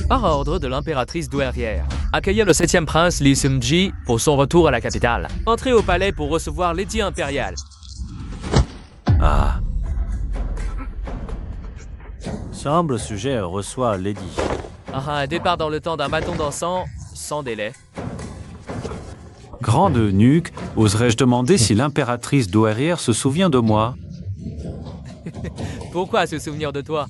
Par ordre de l'impératrice douairière, accueillir le 7e prince Li Seung-ji pour son retour à la capitale. Entrez au palais pour recevoir l'édit impérial. Ah. Ce humble sujet reçoit l'édit. Un départ dans le temps d'un bâton d'encens, sans délai. Grande eunuque, oserais-je demander si l'impératrice douairière se souvient de moi? Pourquoi se souvenir de toi?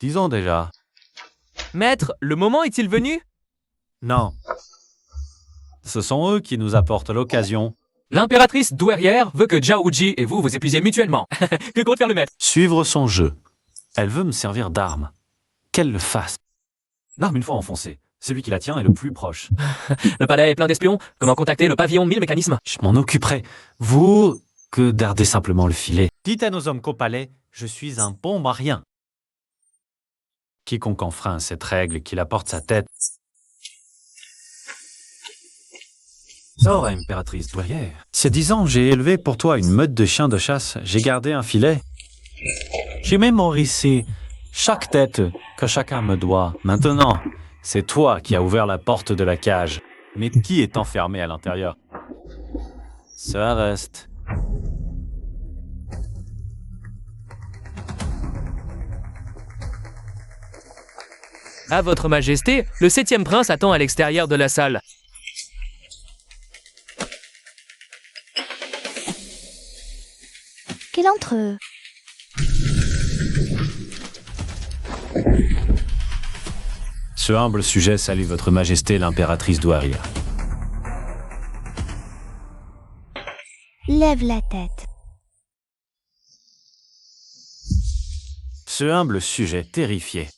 Disons déjà. Maître, le moment est-il venu? Non. Ce sont eux qui nous apportent l'occasion. L'impératrice douairière veut que Zhao Wuji et vous épuisiez mutuellement. Que compte faire le maître? Suivre son jeu. Elle veut me servir d'arme. Qu'elle le fasse. L'arme une fois enfoncée, celui qui la tient est le plus proche. Le palais est plein d'espions. Comment contacter le pavillon 1000 mécanismes? Je m'en occuperai. Vous, que darder simplement le filet. Dites à nos hommes qu'au palais, je suis un bon marien. Quiconque enfreint cette règle qu'il apporte sa tête. Sors, impératrice douairière. Ces 10 ans, j'ai élevé pour toi une meute de chiens de chasse. J'ai gardé un filet. J'ai mémorisé chaque tête que chacun me doit. Maintenant, c'est toi qui as ouvert la porte de la cage. Mais qui est enfermé à l'intérieur? Ça reste. À votre majesté, le 7e prince attend à l'extérieur de la salle. Quel entre eux? Ce humble sujet salue votre majesté l'impératrice douairière. Lève la tête. Ce humble sujet terrifié.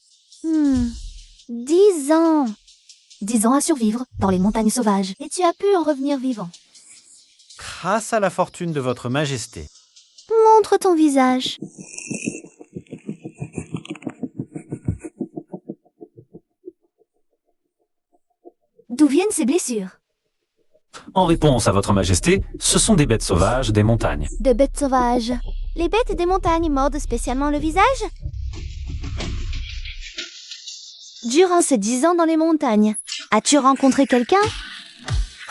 10 ans. 10 ans à survivre dans les montagnes sauvages. Et tu as pu en revenir vivant. Grâce à la fortune de votre majesté. Montre ton visage. D'où viennent ces blessures? En réponse à votre majesté, ce sont des bêtes sauvages des montagnes. De bêtes sauvages. Les bêtes des montagnes mordent spécialement le visage? Durant ces 10 ans dans les montagnes, as-tu rencontré quelqu'un?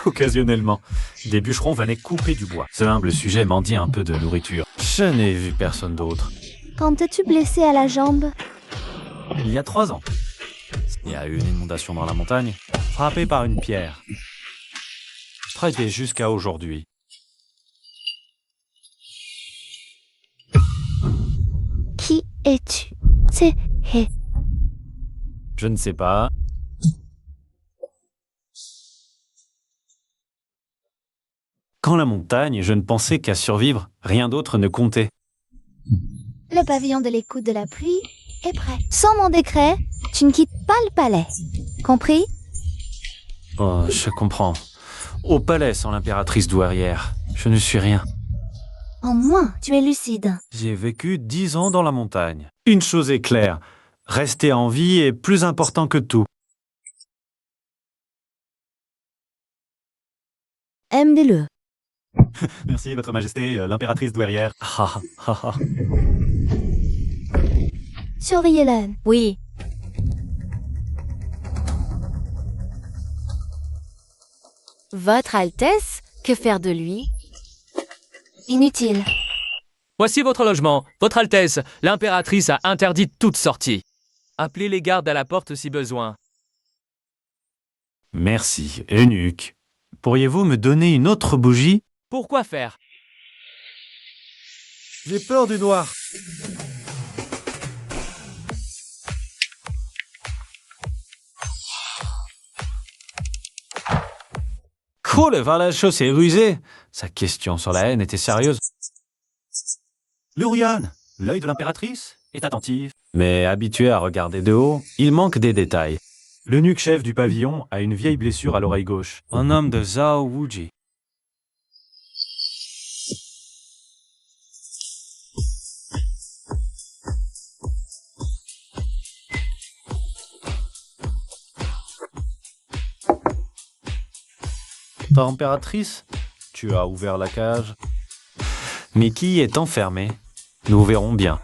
Occasionnellement, des bûcherons venaient couper du bois. Ce humble sujet mendie un peu de nourriture. Je n'ai vu personne d'autre. Quand t'es-tu blessé à la jambe? Il y a 3 ans. Il y a eu une inondation dans la montagne, frappé par une pierre. Traité jusqu'à aujourd'hui. Qui es-tu? C'est... Je ne sais pas. Quand la montagne, je ne pensais qu'à survivre, rien d'autre ne comptait. Le pavillon de l'écoute de la pluie est prêt. Sans mon décret, tu ne quittes pas le palais. Compris? Oh, je comprends. Au palais sans l'impératrice douairière, je ne suis rien. Au moins, tu es lucide. J'ai vécu 10 ans dans la montagne. Une chose est claire, rester en vie est plus important que tout. Aime-le. Merci, votre majesté, l'impératrice douairière. Surveillez-le. Oui. Votre Altesse, que faire de lui? Inutile. Voici votre logement. Votre Altesse, l'impératrice a interdit toute sortie. Appelez les gardes à la porte si besoin. Merci, eunuque. Pourriez-vous me donner une autre bougie? Pourquoi faire? J'ai peur du noir. Cool, la chose est rusée. Sa question sur la haine était sérieuse. Lurian, l'œil de l'impératrice, est attentif. Mais habitué à regarder de haut, il manque des détails. L'eunuque chef du pavillon a une vieille blessure à l'oreille gauche. Un homme de Zhao Wuji. Ta impératrice? Tu as ouvert la cage. Mickey est enfermé. Nous verrons bien.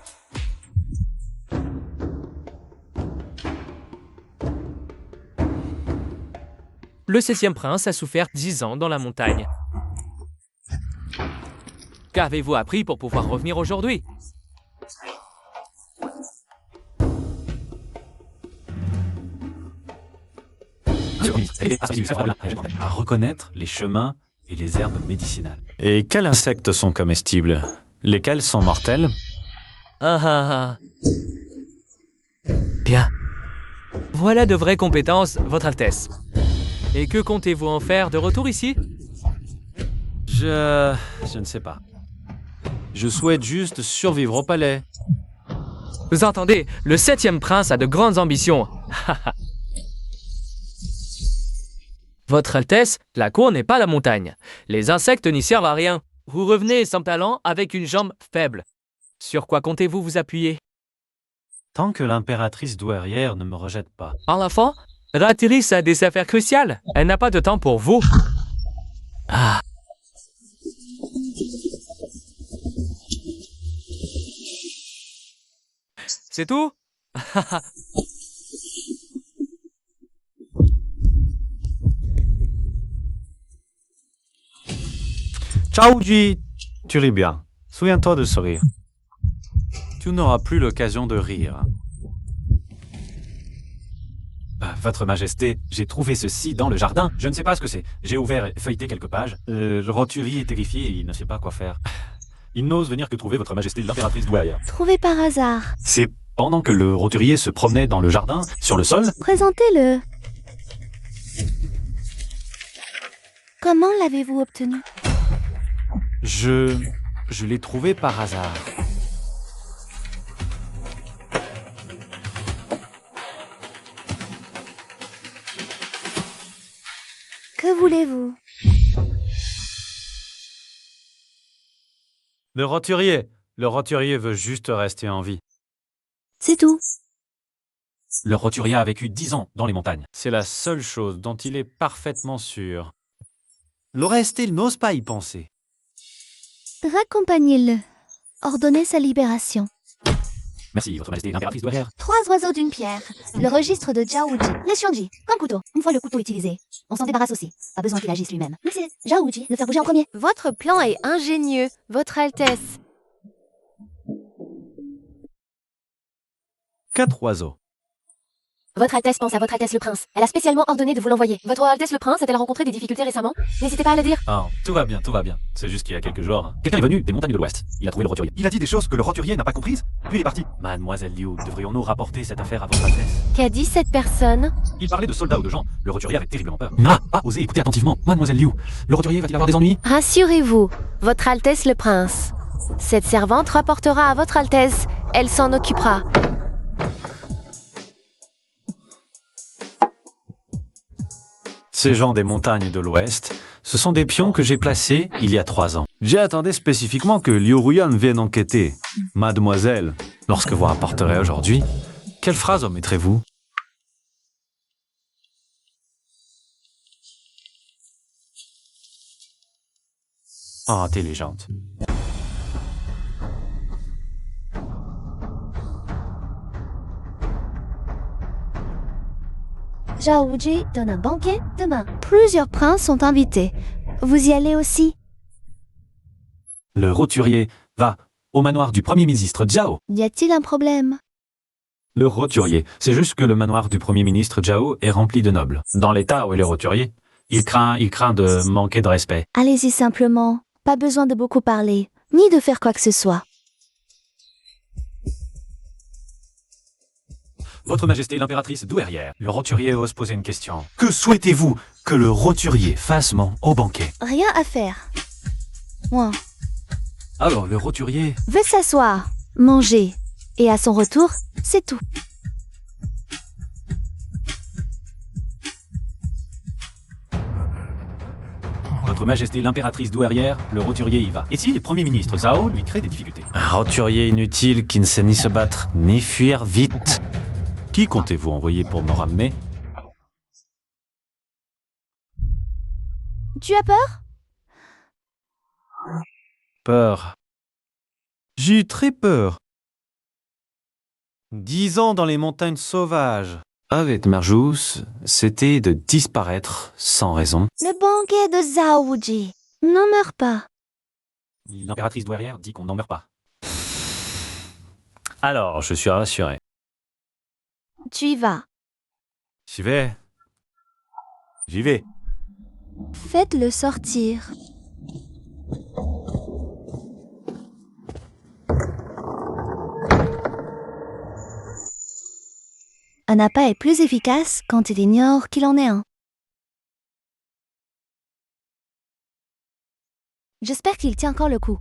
Le 7e prince a souffert 10 ans dans la montagne. Qu'avez-vous appris pour pouvoir revenir aujourd'hui? À reconnaître les chemins et les herbes médicinales. Et quels insectes sont comestibles? Lesquels sont mortels? Ah ah ah. Bien. Voilà de vraies compétences, Votre Altesse. Et que comptez-vous en faire de retour ici? Je ne sais pas. Je souhaite juste survivre au palais. Vous entendez, le 7e prince a de grandes ambitions. Votre Altesse, la cour n'est pas la montagne. Les insectes n'y servent à rien. Vous revenez sans talent avec une jambe faible. Sur quoi comptez-vous vous appuyer? Tant que l'impératrice douairière ne me rejette pas. En enfant, Ratiris a des affaires cruciales. Elle n'a pas de temps pour vous. Ah. C'est tout? Ciao, Ji. Tu ris bien. Souviens-toi de sourire. Tu n'auras plus l'occasion de rire. Votre Majesté, j'ai trouvé ceci dans le jardin. Je ne sais pas ce que c'est. J'ai ouvert et feuilleté quelques pages. Le roturier est terrifié et il ne sait pas quoi faire. Il n'ose venir que trouver Votre Majesté l'impératrice douairière. Trouvé par hasard. C'est pendant que le roturier se promenait dans le jardin, sur le sol. Présentez-le. Comment l'avez-vous obtenu? Je l'ai trouvé par hasard. Que voulez-vous? Le roturier veut juste rester en vie. C'est tout. Le roturier a vécu 10 ans dans les montagnes. C'est la seule chose dont il est parfaitement sûr. Le reste, il n'ose pas y penser. Raccompagnez-le. Ordonnez sa libération. Merci, Votre Majesté l'impératrice douairière. 3 oiseaux d'une pierre. Le registre de Zhaoji. L'esionji. Un couteau. Une fois le couteau utilisé, on s'en débarrasse aussi. Pas besoin qu'il agisse lui-même. Mais c'est Zhaoji, le faire bouger en premier. Votre plan est ingénieux, Votre Altesse. 4 oiseaux. Votre Altesse pense à Votre Altesse le Prince. Elle a spécialement ordonné de vous l'envoyer. Votre Altesse le Prince a-t-elle rencontré des difficultés récemment? N'hésitez pas à le dire. Ah, tout va bien, tout va bien. C'est juste qu'il y a quelques jours, quelqu'un est venu des montagnes de l'Ouest. Il a trouvé le roturier. Il a dit des choses que le roturier n'a pas comprises, puis il est parti. Mademoiselle Liu, devrions-nous rapporter cette affaire à Votre Altesse? Qu'a dit cette personne? Il parlait de soldats ou de gens. Le roturier avait terriblement peur. N'a pas osé écouter attentivement. Mademoiselle Liu, le roturier va-t-il avoir des ennuis? Rassurez-vous, Votre Altesse le Prince. Cette servante rapportera à Votre Altesse. Elle s'en occupera. Ces gens des montagnes de l'Ouest, ce sont des pions que j'ai placés il y a 3 ans. J'ai attendu spécifiquement que Liu Ruyan vienne enquêter. Mademoiselle, lorsque vous rapporterez aujourd'hui, quelle phrase omettrez-vous? Oh, intelligente. Zhaoji donne un banquet demain. Plusieurs princes sont invités. Vous y allez aussi? Le roturier va au manoir du Premier ministre Zhao. Y a-t-il un problème? Le roturier, c'est juste que le manoir du Premier ministre Zhao est rempli de nobles. Dans l'état où est le roturier, il craint de manquer de respect. Allez-y simplement. Pas besoin de beaucoup parler, ni de faire quoi que ce soit. Votre Majesté l'impératrice douairière, le roturier ose poser une question. Que souhaitez-vous que le roturier fasse au banquet? Rien à faire. Moi, Alors le roturier... veut s'asseoir, manger. Et à son retour, c'est tout. Votre Majesté l'impératrice douairière, le roturier y va. Et si le Premier ministre Zhao lui crée des difficultés? Un roturier inutile qui ne sait ni se battre, ni fuir vite. Qui comptez-vous envoyer pour me ramener? Tu as peur? Peur. J'ai eu très peur. 10 ans dans les montagnes sauvages. Avec Marjous, c'était de disparaître sans raison. Le banquet de Zhaoji. N'en meurs pas. L'impératrice douairière dit qu'on n'en meurt pas. Alors, je suis rassuré. Tu y vas. J'y vais. J'y vais. Faites-le sortir. Un appât est plus efficace quand il ignore qu'il en est un. J'espère qu'il tient encore le coup.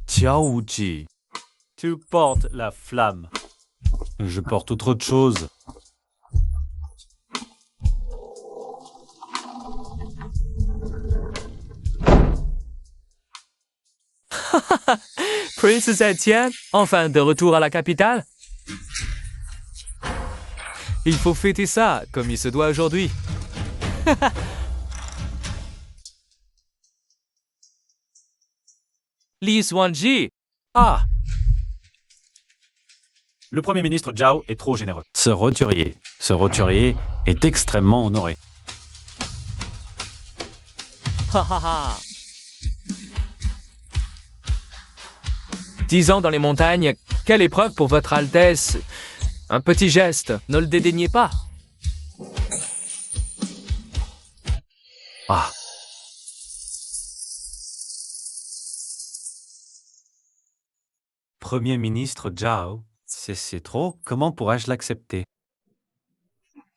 Jiaoji, tu portes la flamme. Je porte autre chose. Princess Etienne, enfin de retour à la capitale? Il faut fêter ça comme il se doit aujourd'hui. Li Xuanji. Ah! Le Premier ministre Zhao est trop généreux. Ce roturier est extrêmement honoré. Ha ha ha. 10 ans dans les montagnes, quelle épreuve pour votre Altesse. Un petit geste, ne le dédaignez pas. Ah! Premier ministre Zhao, c'est trop, comment pourrais-je l'accepter?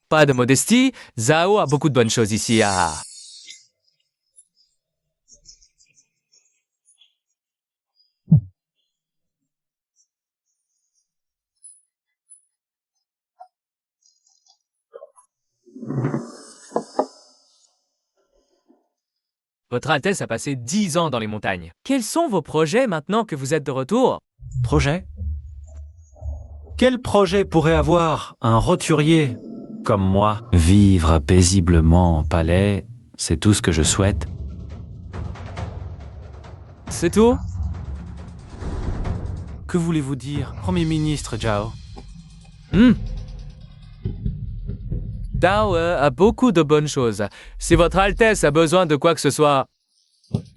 Pas de modestie, Zhao a beaucoup de bonnes choses ici à... Votre Altesse a passé 10 ans dans les montagnes. Quels sont vos projets maintenant que vous êtes de retour? Projet? Quel projet pourrait avoir un roturier comme moi? Vivre paisiblement en palais, c'est tout ce que je souhaite. C'est tout? Que voulez-vous dire, Premier ministre Zhao? Dao a beaucoup de bonnes choses. Si votre Altesse a besoin de quoi que ce soit,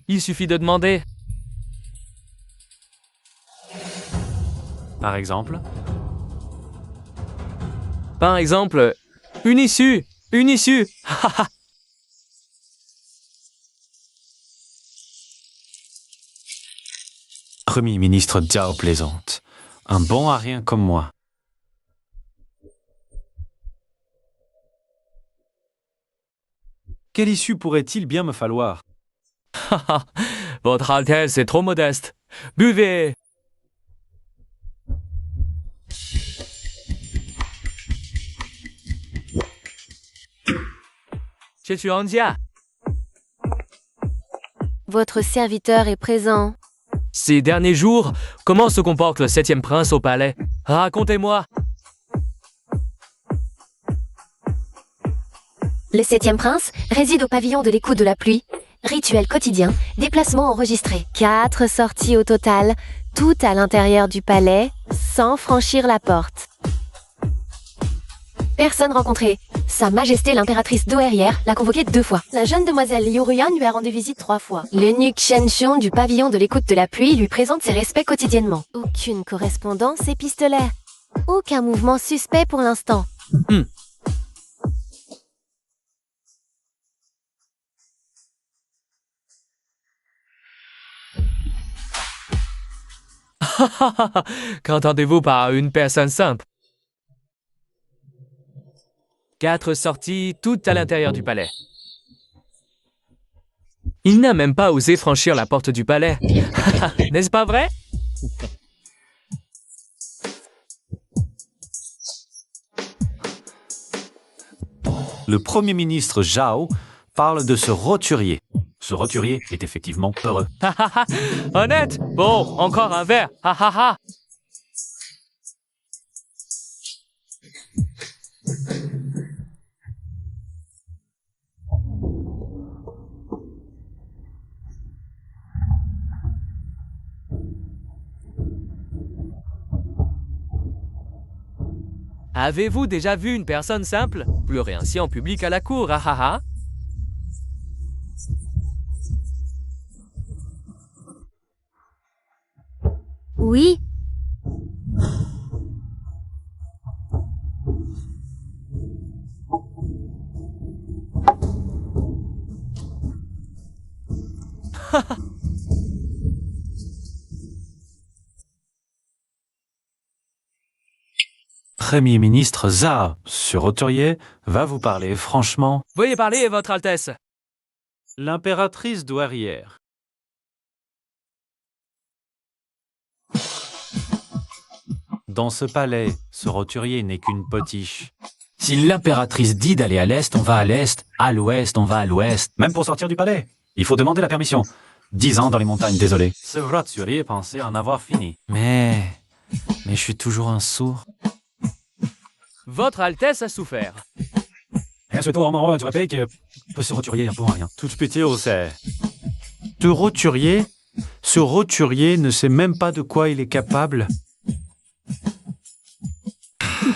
il suffit de demander. Par exemple? Par exemple, une issue. Une issue. Premier ministre Zhao plaisante. Un bon à rien comme moi. Quelle issue pourrait-il bien me falloir? Votre Altesse est trop modeste. Buvez. Xuanjia. Votre serviteur est présent. Ces derniers jours, comment se comporte le 7e prince au palais? Racontez-moi. Le 7e prince réside au pavillon de l'écoute de la pluie. Rituel quotidien, déplacement enregistré. 4 sorties au total, toutes à l'intérieur du palais, sans franchir la porte. Personne rencontrée. Sa Majesté l'impératrice douairière l'a convoqué 2 fois. La jeune demoiselle Liu Ruyan lui a rendu visite 3 fois. L'eunuque Shen Xiong du pavillon de l'écoute de la pluie lui présente ses respects quotidiennement. Aucune correspondance épistolaire. Aucun mouvement suspect pour l'instant. Qu'entendez-vous par une personne simple? 4 sorties, toutes à l'intérieur du palais. Il n'a même pas osé franchir la porte du palais. N'est-ce pas vrai? Le Premier ministre Zhao parle de ce roturier. Ce roturier est effectivement peureux. Honnête? Bon, encore un verre. Avez-vous déjà vu une personne simple pleurer ainsi en public à la cour, ah ah ah? Oui. Premier ministre Zhao, ce roturier, va vous parler franchement. Veuillez parler, Votre Altesse. L'impératrice douairière. Dans ce palais, ce roturier n'est qu'une potiche. Si l'impératrice dit d'aller à l'est, on va à l'est, à l'ouest, on va à l'ouest. Même pour sortir du palais, il faut demander la permission. 10 ans dans les montagnes, désolé. Ce roturier pensait en avoir fini. Mais je suis toujours un sourd. Votre Altesse a souffert. Rien ce tour, mon roi, tu rappelles que ce roturier un peu rien. Toute pitié au sait. Ce roturier ne sait même pas de quoi il est capable.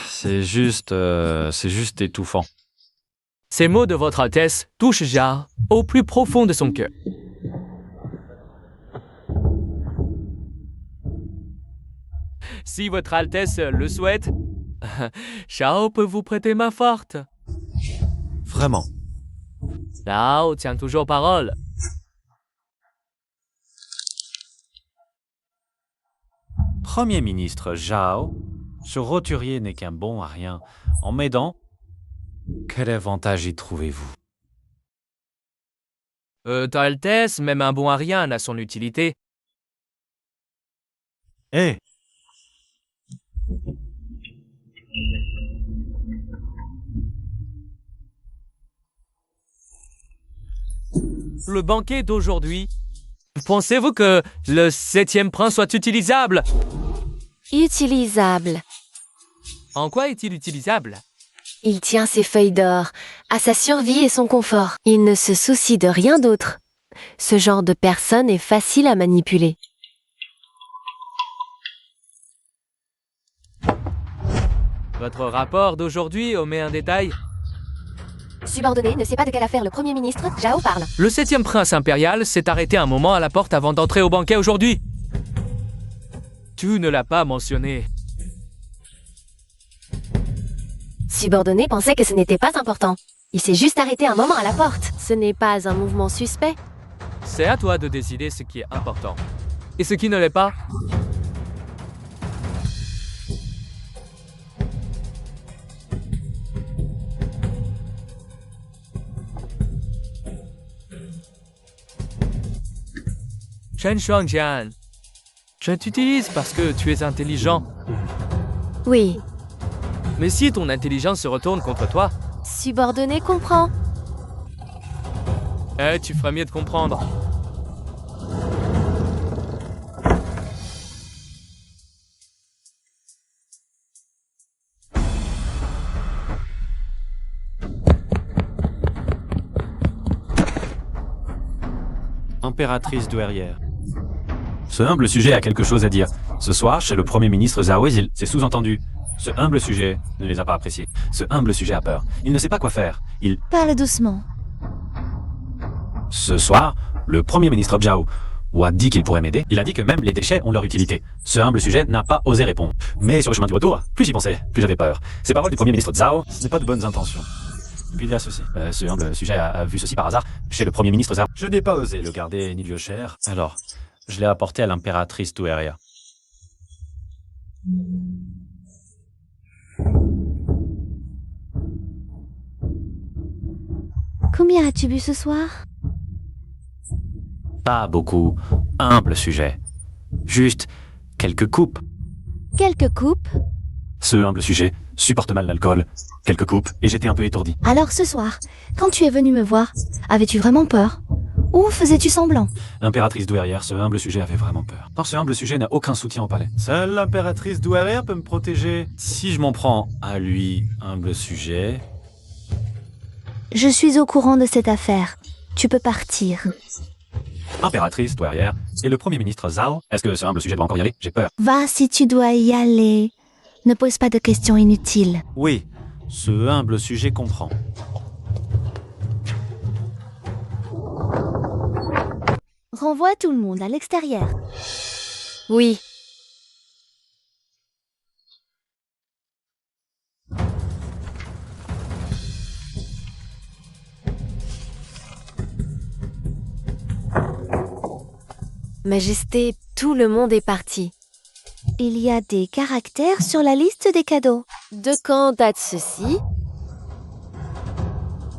C'est juste étouffant. Ces mots de Votre Altesse touchent Zhao au plus profond de son cœur. Si Votre Altesse le souhaite, Zhao peut vous prêter main forte. Vraiment. Zhao tient toujours parole. Premier ministre Zhao, ce roturier n'est qu'un bon à rien. En m'aidant, quel avantage y trouvez-vous? Ta Altesse, même un bon à rien n'a son utilité. Eh, Le banquet d'aujourd'hui, pensez-vous que le 7e prince soit utilisable? Utilisable. En quoi est-il utilisable? Il tient ses feuilles d'or à sa survie et son confort. Il ne se soucie de rien d'autre. Ce genre de personne est facile à manipuler. Votre rapport d'aujourd'hui omet un détail. Subordonné ne sait pas de quelle affaire le Premier ministre, Zhao, parle. Le 7e prince impérial s'est arrêté un moment à la porte avant d'entrer au banquet aujourd'hui. Tu ne l'as pas mentionné. Subordonné pensait que ce n'était pas important. Il s'est juste arrêté un moment à la porte. Ce n'est pas un mouvement suspect. C'est à toi de décider ce qui est important. Et ce qui ne l'est pas. Chen Shuangjian, je t'utilise parce que tu es intelligent. Oui. Mais si ton intelligence se retourne contre toi, Subordonné comprend. tu ferais mieux de comprendre. impératrice douairière. Ce humble sujet a quelque chose à dire. Ce soir, chez le Premier ministre Zhao, c'est sous-entendu. Ce humble sujet ne les a pas appréciés. Ce humble sujet a peur. Il ne sait pas quoi faire. Parle doucement. Ce soir, le Premier ministre Zhao a dit qu'il pourrait m'aider. Il a dit que même les déchets ont leur utilité. Ce humble sujet n'a pas osé répondre. Mais sur le chemin du retour, plus j'y pensais, plus j'avais peur. Ces paroles du Premier ministre Zhao, ce n'est pas de bonnes intentions. Puis il y a ceci. Ce humble sujet a vu ceci par hasard chez le Premier ministre Zhao. Je n'ai pas osé le garder ni le cher. Alors, je l'ai apporté à l'impératrice douairière. Combien as-tu bu ce soir? Pas beaucoup. Humble sujet. Juste quelques coupes. Quelques coupes? Ce humble sujet supporte mal l'alcool. Quelques coupes et j'étais un peu étourdi. Alors ce soir, quand tu es venu me voir, avais-tu vraiment peur? Ou faisais-tu semblant? Impératrice douairière, ce humble sujet avait vraiment peur. Or, ce humble sujet n'a aucun soutien au palais. Seule l'impératrice douairière peut me protéger. Si je m'en prends à lui, humble sujet... Je suis au courant de cette affaire. Tu peux partir. Impératrice douairière et le Premier ministre Zhao, est-ce que ce humble sujet doit encore y aller? J'ai peur. Va si tu dois y aller. Ne pose pas de questions inutiles. Oui, ce humble sujet comprend. Renvoie tout le monde à l'extérieur. Oui. Majesté, tout le monde est parti. Il y a des caractères sur la liste des cadeaux. De quand date ceci?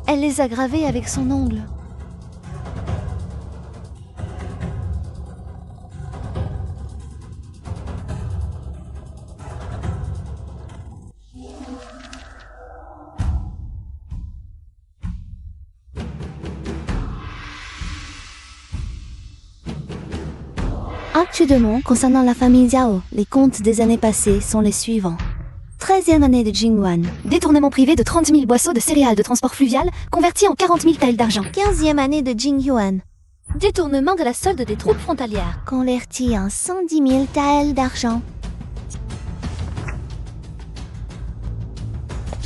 Elle les a gravés avec son ongle. Actuellement, concernant la famille Zhao, les comptes des années passées sont les suivants. 13e année de Jingwan. Détournement privé de 30 000 boisseaux de céréales de transport fluvial convertis en 40 000 taels d'argent. 15e année de Jingyuan. Détournement de la solde des troupes frontalières. Converti en 110 000 taels d'argent.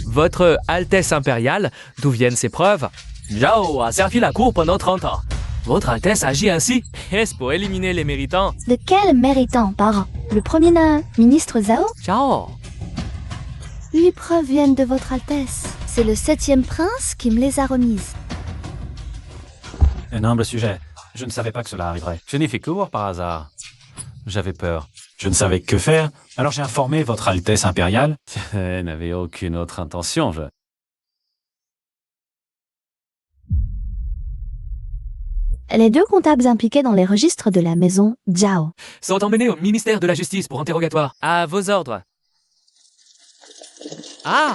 Votre Altesse impériale, d'où viennent ces preuves? Zhao a servi la cour pendant 30 ans. Votre Altesse agit ainsi? Est-ce pour éliminer les méritants? De quel méritant par le premier ministre Zhao? Zhao. 8 preuves viennent de votre Altesse. C'est le 7e prince qui me les a remises. Un humble sujet. Je ne savais pas que cela arriverait. Je n'ai fait que voir par hasard. J'avais peur. Je ne savais que faire, alors j'ai informé votre Altesse impériale. Elle n'avait aucune autre intention, Les 2 comptables impliqués dans les registres de la maison Zhao. Sont emmenés au ministère de la Justice pour interrogatoire. À vos ordres. Ah!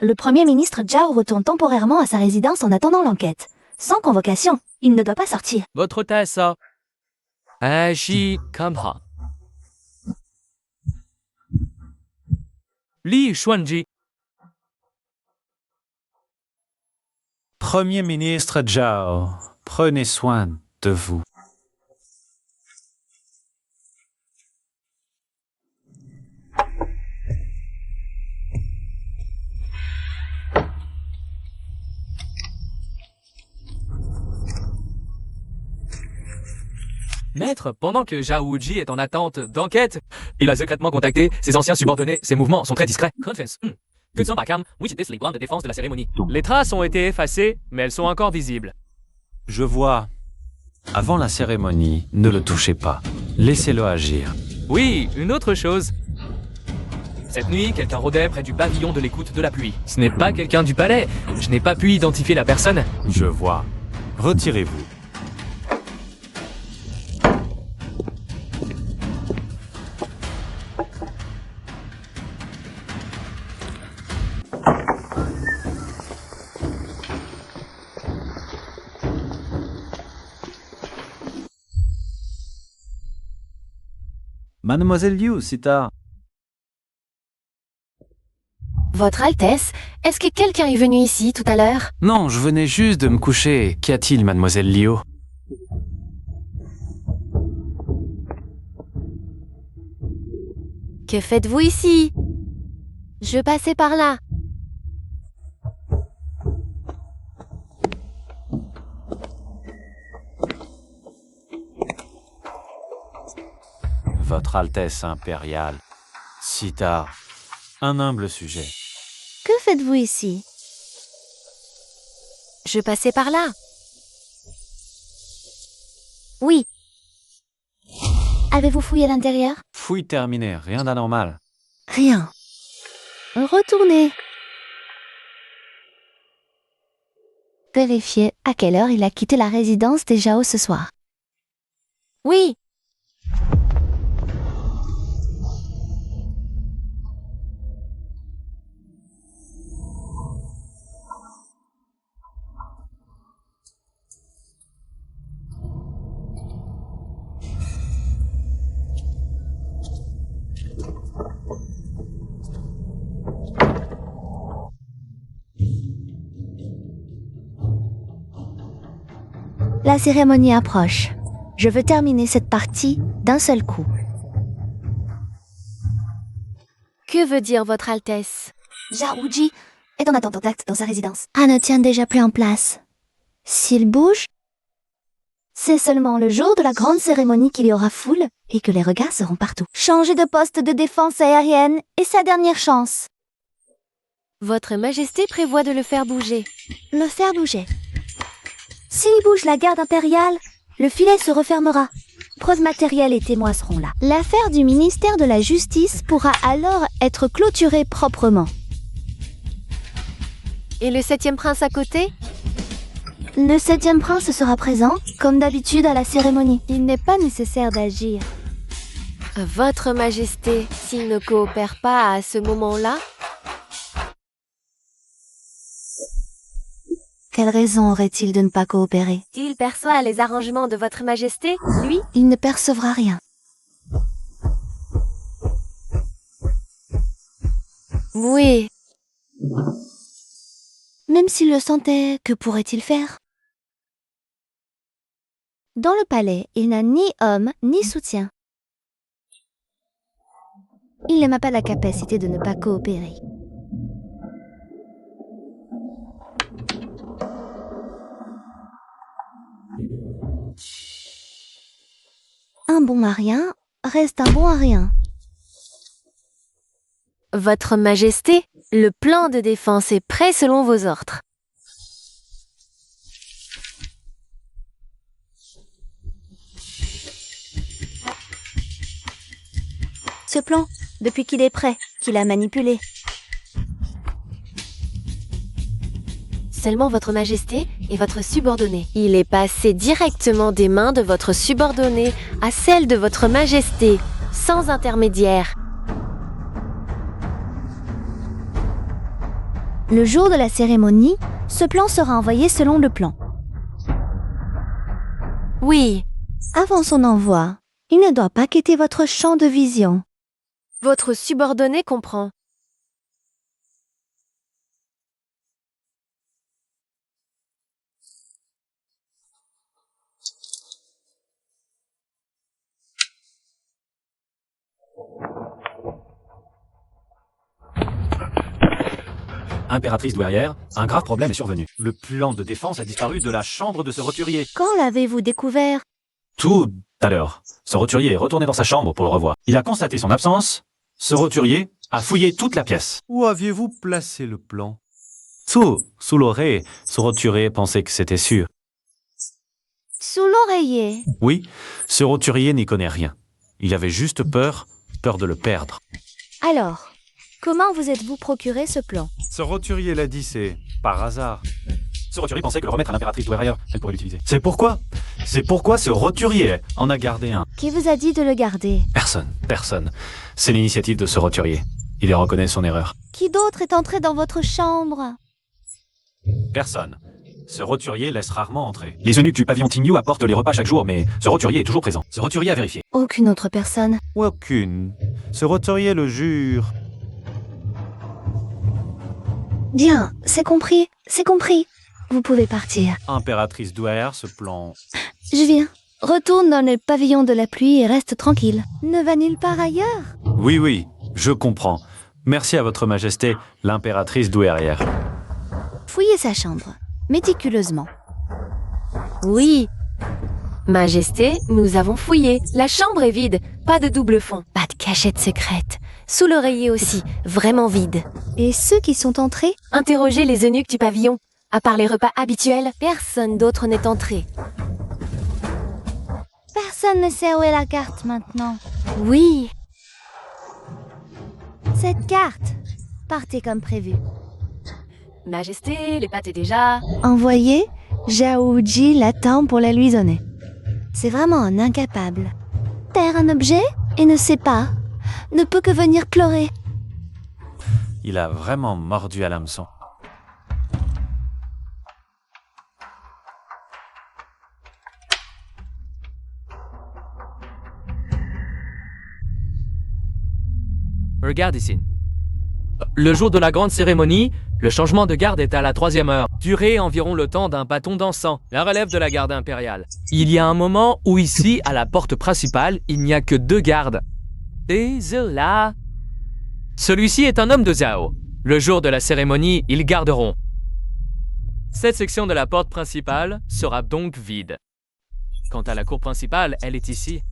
Le premier ministre Zhao retourne temporairement à sa résidence en attendant l'enquête. Sans convocation, il ne doit pas sortir. Votre Altesse agit comme ça. Li Xuanji. Premier ministre Zhao, prenez soin de vous. Maître, pendant que Zhao Ji est en attente d'enquête, il a secrètement contacté ses anciens subordonnés. Ses mouvements sont très discrets. Confess. De défense de la cérémonie. Les traces ont été effacées, mais elles sont encore visibles. Je vois. Avant la cérémonie, ne le touchez pas. Laissez-le agir. Oui, une autre chose. Cette nuit, quelqu'un rôdait près du pavillon de l'écoute de la pluie. Ce n'est pas quelqu'un du palais. Je n'ai pas pu identifier la personne. Je vois. Retirez-vous. Mademoiselle Liu, c'est tard. Votre Altesse, est-ce que quelqu'un est venu ici tout à l'heure? Non, je venais juste de me coucher. Qu'y a-t-il, mademoiselle Liu? Que faites-vous ici? Je passais par là. Votre Altesse impériale. Si tard. Un humble sujet. Que faites-vous ici? Je passais par là. Oui. Avez-vous fouillé l'intérieur? Fouille terminée, rien d'anormal. Rien. Retournez. Vérifiez à quelle heure il a quitté la résidence des Zhao ce soir. Oui. La cérémonie approche. Je veux terminer cette partie d'un seul coup. Que veut dire votre Altesse? Zhaoji est en attente d'acte dans sa résidence. Ah ne tient déjà plus en place. S'il bouge, c'est seulement le jour de la grande cérémonie qu'il y aura foule et que les regards seront partout. Changer de poste de défense aérienne est sa dernière chance. Votre Majesté prévoit de le faire bouger. Le faire bouger. S'il bouge la garde impériale, le filet se refermera. Preuves matérielles et témoins seront là. L'affaire du ministère de la Justice pourra alors être clôturée proprement. Et le 7e prince à côté? Le 7e prince sera présent, comme d'habitude à la cérémonie. Il n'est pas nécessaire d'agir. Votre Majesté, s'il ne coopère pas à ce moment-là? Quelle raison aurait-il de ne pas coopérer? Il perçoit les arrangements de votre Majesté, lui? Il ne percevra rien. Oui. Même s'il le sentait, que pourrait-il faire? Dans le palais, il n'a ni homme, ni soutien. Il n'a pas la capacité de ne pas coopérer. Un bon à rien reste un bon à rien. Votre Majesté, le plan de défense est prêt selon vos ordres. Ce plan, depuis qu'il est prêt, qu'il a manipulé. Seulement votre Majesté et votre subordonné. Il est passé directement des mains de votre subordonné à celles de votre Majesté, sans intermédiaire. Le jour de la cérémonie, ce plan sera envoyé selon le plan. Oui, Avant son envoi, il ne doit pas quitter votre champ de vision. votre subordonné comprend. Impératrice douairière, un grave problème est survenu. Le plan de défense a disparu de la chambre de ce roturier. Quand l'avez-vous découvert? Tout à l'heure. Ce roturier est retourné dans sa chambre pour le revoir. Il a constaté son absence. Ce roturier a fouillé toute la pièce. Où aviez-vous placé le plan? Sous l'oreille, ce roturier pensait que c'était sûr. Sous l'oreiller. Oui, ce roturier n'y connaît rien. Il avait juste peur de le perdre. Alors, comment vous êtes-vous procuré ce plan? Ce roturier l'a dit, c'est par hasard. Ce roturier pensait que le remettre à l'impératrice douairière, elle pourrait l'utiliser. C'est pourquoi ce roturier en a gardé un. Qui vous a dit de le garder? Personne. C'est l'initiative de ce roturier. Il reconnaît son erreur. Qui d'autre est entré dans votre chambre? Personne. Ce roturier laisse rarement entrer. Les eunuques du pavillon Tingyu apportent les repas chaque jour, mais ce roturier est toujours présent. Ce roturier a vérifié. Aucune autre personne. Aucune. Ce roturier le jure. Bien, c'est compris. Vous pouvez partir. Impératrice douairière, ce plan. Je viens. Retourne dans le pavillon de la pluie et reste tranquille. Ne va nulle part ailleurs. Oui, je comprends. Merci à votre majesté, l'impératrice douairière. Fouillez sa chambre, méticuleusement. Oui. Majesté, nous avons fouillé. La chambre est vide. Pas de double fond. Pas de cachette secrète. Sous l'oreiller aussi. Vraiment vide. Et ceux qui sont entrés? Interrogez les eunuques du pavillon. À part les repas habituels, personne d'autre n'est entré. Personne ne sait où est la carte maintenant. Oui. Cette carte. Partez comme prévu. Majesté, les pâtes est déjà... Envoyé, Zhaoji l'attend pour la luisonner. C'est vraiment un incapable. Perd un objet et ne sait pas. Ne peut que venir pleurer. Il a vraiment mordu à l'hameçon. Regarde ici. Le jour de la grande cérémonie, le changement de garde est à la 3e heure. Durée environ le temps d'un bâton d'encens. La relève de la garde impériale. Il y a un moment où ici, à la porte principale, il n'y a que 2 gardes. Désolé. Celui-ci est un homme de Zhao. Le jour de la cérémonie, ils garderont. Cette section de la porte principale sera donc vide. Quant à la cour principale, elle est ici.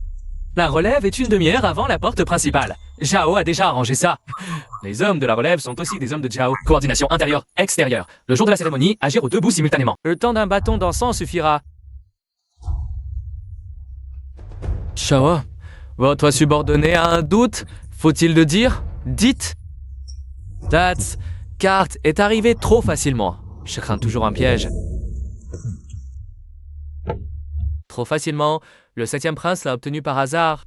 La relève est une demi-heure avant la porte principale. Zhao a déjà arrangé ça. Les hommes de la relève sont aussi des hommes de Zhao. Coordination intérieure-extérieure. Le jour de la cérémonie, agir aux 2 bouts simultanément. Le temps d'un bâton d'encens suffira. Zhao, votre subordonné a un doute. Faut-il le dire? Dites. That carte est arrivée trop facilement. Je crains toujours un piège. Trop facilement, le 7e prince l'a obtenu par hasard.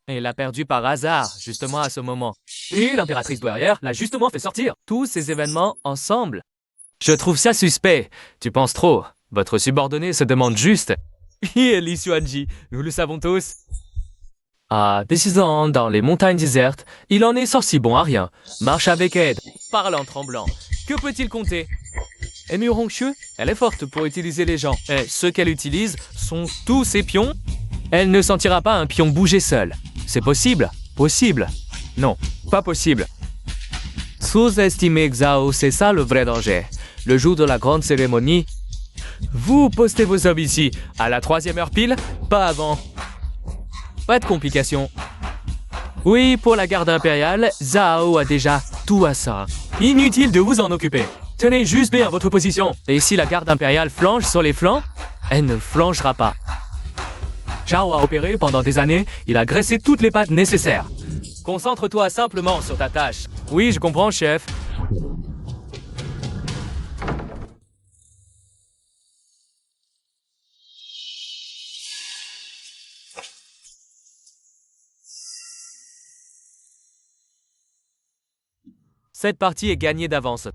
Et l'a perdu par hasard, justement à ce moment. Et l'impératrice douairière l'a justement fait sortir. Tous ces événements ensemble. Je trouve ça suspect. Tu penses trop. Votre subordonné se demande juste. Li Xuanji, nous le savons tous. À décidant dans les montagnes désertes, il en est sorti bon à rien. Marche avec aide, parle en tremblant. Que peut-il compter? Et Murongxieu, elle est forte pour utiliser les gens. Et ceux qu'elle utilise sont tous ses pions. Elle ne sentira pas un pion bouger seul. C'est possible? Possible. Non, pas possible. Sous-estimer Xiao, c'est ça le vrai danger. Le jour de la grande cérémonie, vous postez vos hommes ici, à la 3e heure pile, pas avant. Pas de complications. Oui, pour la garde impériale, Zhao a déjà tout à ça. Inutile de vous en occuper. Tenez juste bien votre position. Et si la garde impériale flanche sur les flancs, elle ne flanchera pas. Zhao a opéré pendant des années, il a graissé toutes les pattes nécessaires. Concentre-toi simplement sur ta tâche. Oui, je comprends, chef. Cette partie est gagnée d'avance.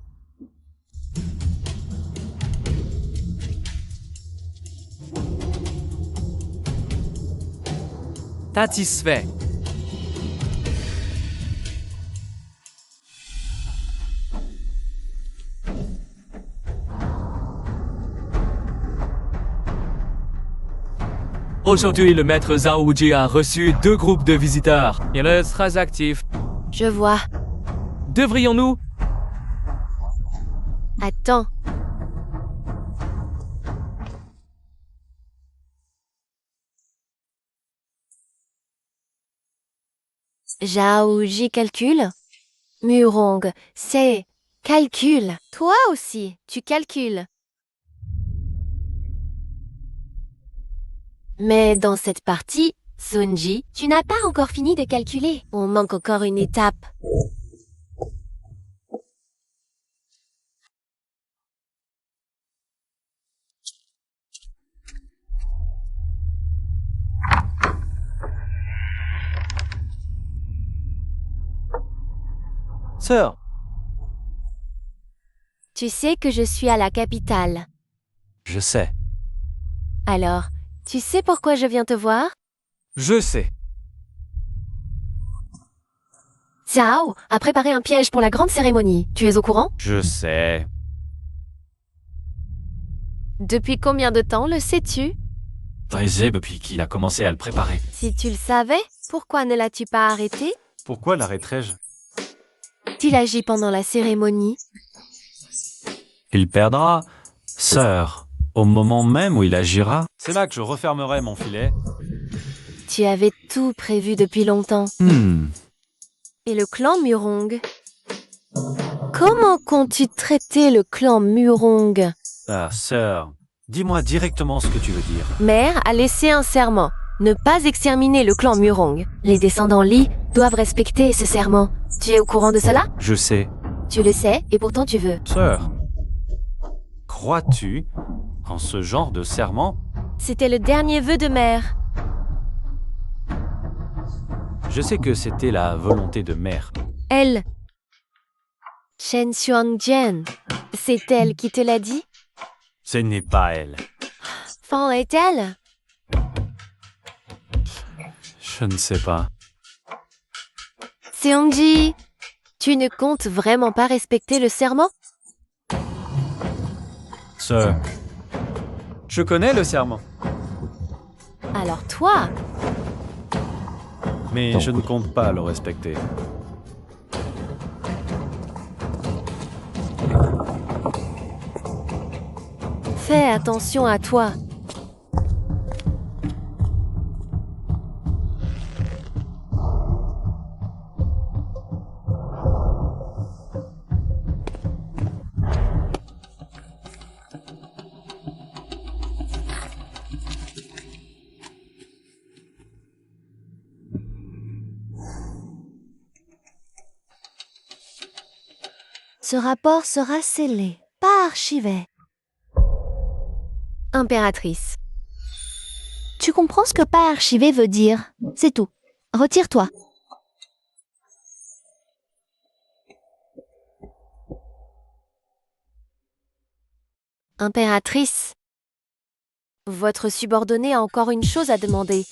Satisfait. Aujourd'hui, le maître Zhao Wuji a reçu 2 groupes de visiteurs. Il est très actif. Je vois. Devrions-nous? Attends. Zhao Ji calcule. Murong, c'est calcule. Toi aussi, tu calcules. Mais dans cette partie, Sunji, tu n'as pas encore fini de calculer. On manque encore une étape. Sœur, Tu sais que je suis à la capitale. je sais. Alors, tu sais pourquoi je viens te voir? Je sais. Zhao a préparé un piège pour la grande cérémonie. Tu es au courant? Je sais. Depuis combien de temps le sais-tu? Très depuis qu'il a commencé à le préparer. Si tu le savais, pourquoi ne l'as-tu pas arrêté? Pourquoi l'arrêterais-je? Il agit pendant la cérémonie. Il perdra, sœur, au moment même où il agira. C'est là que je refermerai mon filet. Tu avais tout prévu depuis longtemps. Et le clan Murong? Comment comptes-tu traiter le clan Murong? Ah, sœur, dis-moi directement ce que tu veux dire. Mère a laissé un serment. Ne pas exterminer le clan Murong. Les descendants Li doivent respecter ce serment. Tu es au courant de cela? Je sais. Tu le sais et pourtant tu veux. Sœur, crois-tu en ce genre de serment? C'était le dernier vœu de mère. Je sais que c'était la volonté de mère. Elle. Chen Xuanjian. C'est elle qui te l'a dit? Ce n'est pas elle. Fan est-elle? Je ne sais pas. Seongji. Tu ne comptes vraiment pas respecter le serment? Sir, je connais le serment, Alors toi, mais je ne compte pas le respecter. fais attention à toi. Ce rapport sera scellé, pas archivé. Impératrice. Tu comprends ce que pas archivé veut dire? C'est tout. Retire-toi. Impératrice. Votre subordonné a encore une chose à demander.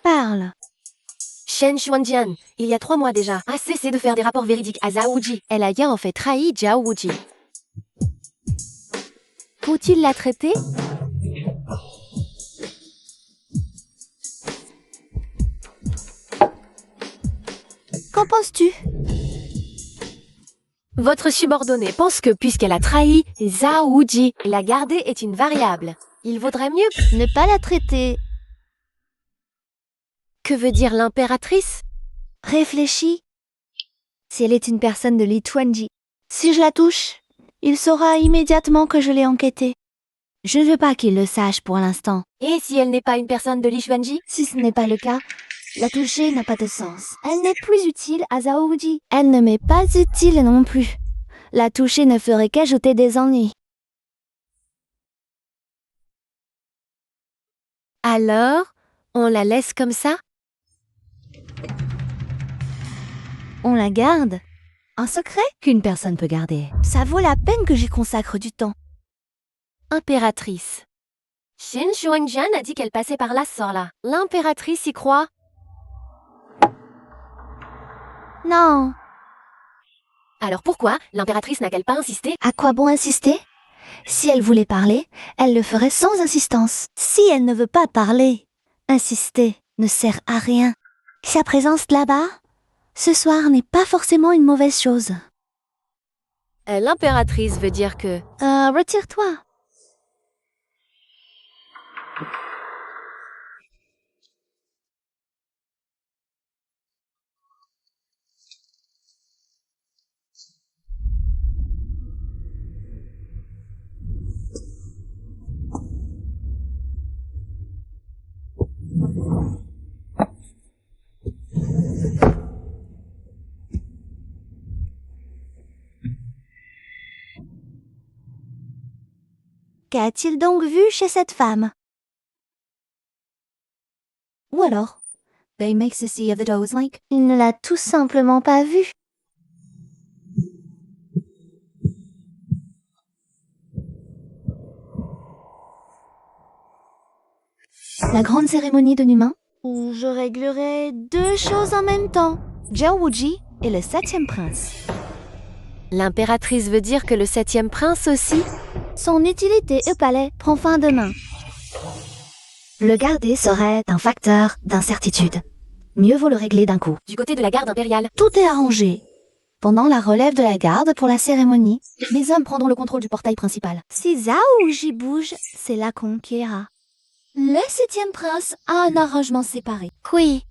Parle. Shen Xuanjian, il y a 3 mois déjà, a cessé de faire des rapports véridiques à Zhao Wuji. Elle a bien en fait trahi Zhao Wuji. Faut-il la traiter? Qu'en penses-tu? Votre subordonné pense que puisqu'elle a trahi Zhao Wuji, la garder est une variable. Il vaudrait mieux... Ne pas la traiter. Que veut dire l'impératrice? Réfléchis. Si elle est une personne de Li Tuanji, si je la touche, il saura immédiatement que je l'ai enquêtée. Je ne veux pas qu'il le sache pour l'instant. Et si elle n'est pas une personne de Li Xuanji? Si ce n'est pas le cas, la toucher n'a pas de sens. Elle n'est plus utile à Zhao Wuji. Elle ne m'est pas utile non plus. La toucher ne ferait qu'ajouter des ennuis. Alors, on la laisse comme ça? On la garde. Un secret qu'une personne peut garder. Ça vaut la peine que j'y consacre du temps. Impératrice. Shen Xuanjian a dit qu'elle passait par là sort là. L'impératrice y croit? Non. Alors pourquoi l'impératrice n'a-t-elle pas insisté? À quoi bon insister? Si elle voulait parler, elle le ferait sans insistance. Si elle ne veut pas parler, insister ne sert à rien. Sa présence là-bas, ce soir, n'est pas forcément une mauvaise chose. L'impératrice veut dire que... Retire-toi. Qu'a-t-il donc vu chez cette femme? Ou alors, they make the sea of the does like. Il ne l'a tout simplement pas vue. La grande cérémonie de Numain, où je réglerai 2 choses en même temps. Zhao Wuji et le 7e prince. L'impératrice veut dire que le 7e prince aussi? Son utilité au palais prend fin demain. Le garder serait un facteur d'incertitude. Mieux vaut le régler d'un coup. Du côté de la garde impériale. Tout est arrangé. Pendant la relève de la garde pour la cérémonie, les hommes prendront le contrôle du portail principal. Si Zhao Wuji bouge, c'est là qu'on conquérera. Le 7e prince a un arrangement séparé. Oui.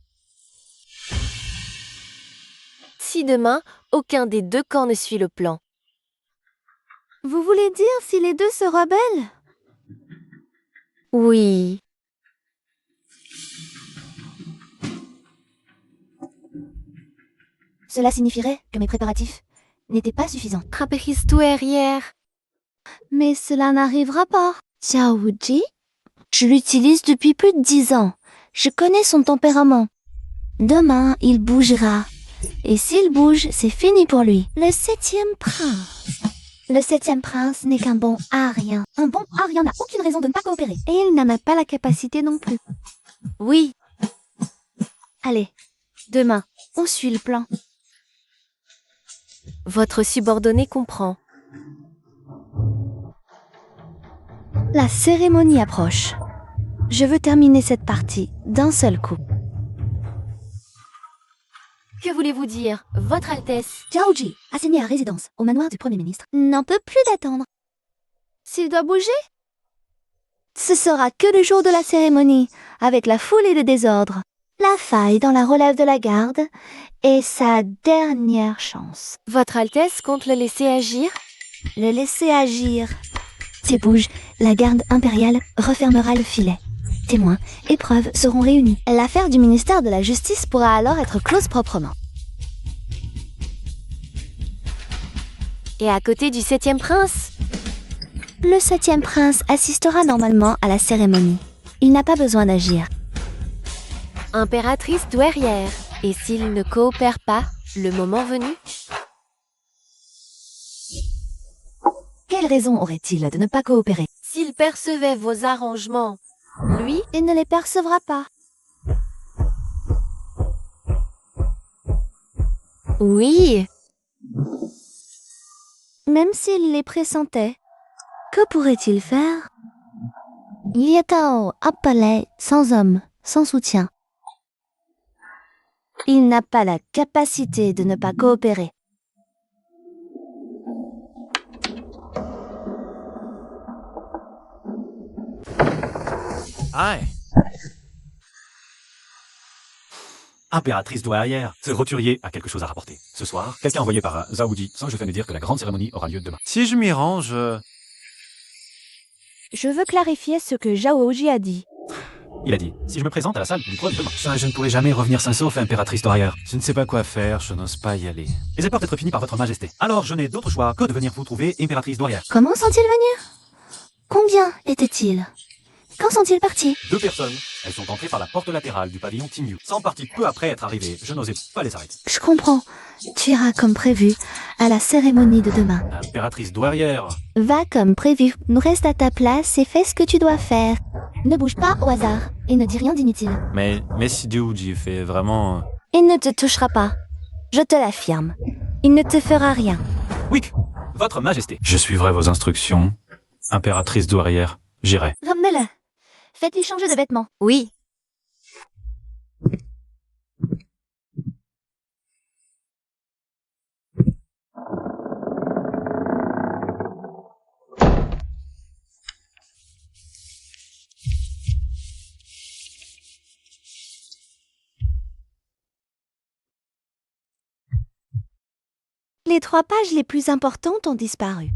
Si demain, aucun des 2 camps ne suit le plan. Vous voulez dire si les 2 se rebellent? Oui. Cela signifierait que mes préparatifs n'étaient pas suffisants. Impératrice douairière. Mais cela n'arrivera pas. Zhao Wuji, je l'utilise depuis plus de 10 ans. Je connais son tempérament. Demain, il bougera. Et s'il bouge, c'est fini pour lui. Le 7e prince. Le 7e prince n'est qu'un bon arien. Un bon arien n'a aucune raison de ne pas coopérer. Et il n'en a pas la capacité non plus. Oui. Allez, demain, on suit le plan. Votre subordonné comprend. La cérémonie approche. Je veux terminer cette partie d'un seul coup. Que voulez-vous dire, Votre Altesse? Zhaoji, assigné à résidence au manoir du Premier ministre, n'en peut plus d'attendre. S'il doit bouger, ce sera que le jour de la cérémonie, avec la foule et le désordre. La faille dans la relève de la garde est sa dernière chance. Votre Altesse compte le laisser agir? Le laisser agir. S'il bouge, la garde impériale refermera le filet. Témoins et preuves seront réunis. L'affaire du ministère de la Justice pourra alors être close proprement. Et à côté du 7e prince? Le 7e prince assistera normalement à la cérémonie. Il n'a pas besoin d'agir. Impératrice douairière. Et s'il ne coopère pas, le moment venu? Quelle raison aurait-il de ne pas coopérer? S'il percevait vos arrangements, lui, Il ne les percevra pas. oui. Même s'il les pressentait, que pourrait-il faire? Lietao appelait sans homme, sans soutien. Il n'a pas la capacité de ne pas coopérer. Aïe! Impératrice douairière, ce roturier a quelque chose à rapporter. Ce soir, quelqu'un envoyé par Zhaoji, sans je fais me dire que la grande cérémonie aura lieu demain. Si je m'y range, Je veux clarifier ce que Zhaoji a dit. Il a dit, si je me présente à la salle du trône demain, ça, je ne pourrai jamais revenir sain sauf, impératrice douairière. je ne sais pas quoi faire, je n'ose pas y aller. Les efforts être finis par votre majesté. Alors je n'ai d'autre choix que de venir vous trouver, impératrice douairière. Comment sont-ils venus? Combien étaient-ils? Quand sont-ils partis? 2 personnes. Elles sont entrées par la porte latérale du pavillon Ting Yu. Sont parties peu après être arrivées. Je n'osais pas les arrêter. Je comprends. Tu iras comme prévu à la cérémonie de demain. Impératrice douairière. Va comme prévu. Nous reste à ta place et fais ce que tu dois faire. Ne bouge pas au hasard et ne dis rien d'inutile. Mais si Zhaoji fait vraiment... Il ne te touchera pas. Je te l'affirme. Il ne te fera rien. Wick, votre majesté. Je suivrai vos instructions. Impératrice douairière, j'irai. Ramenez-le. Faites-lui changer de vêtements. Oui. Les 3 pages les plus importantes ont disparu.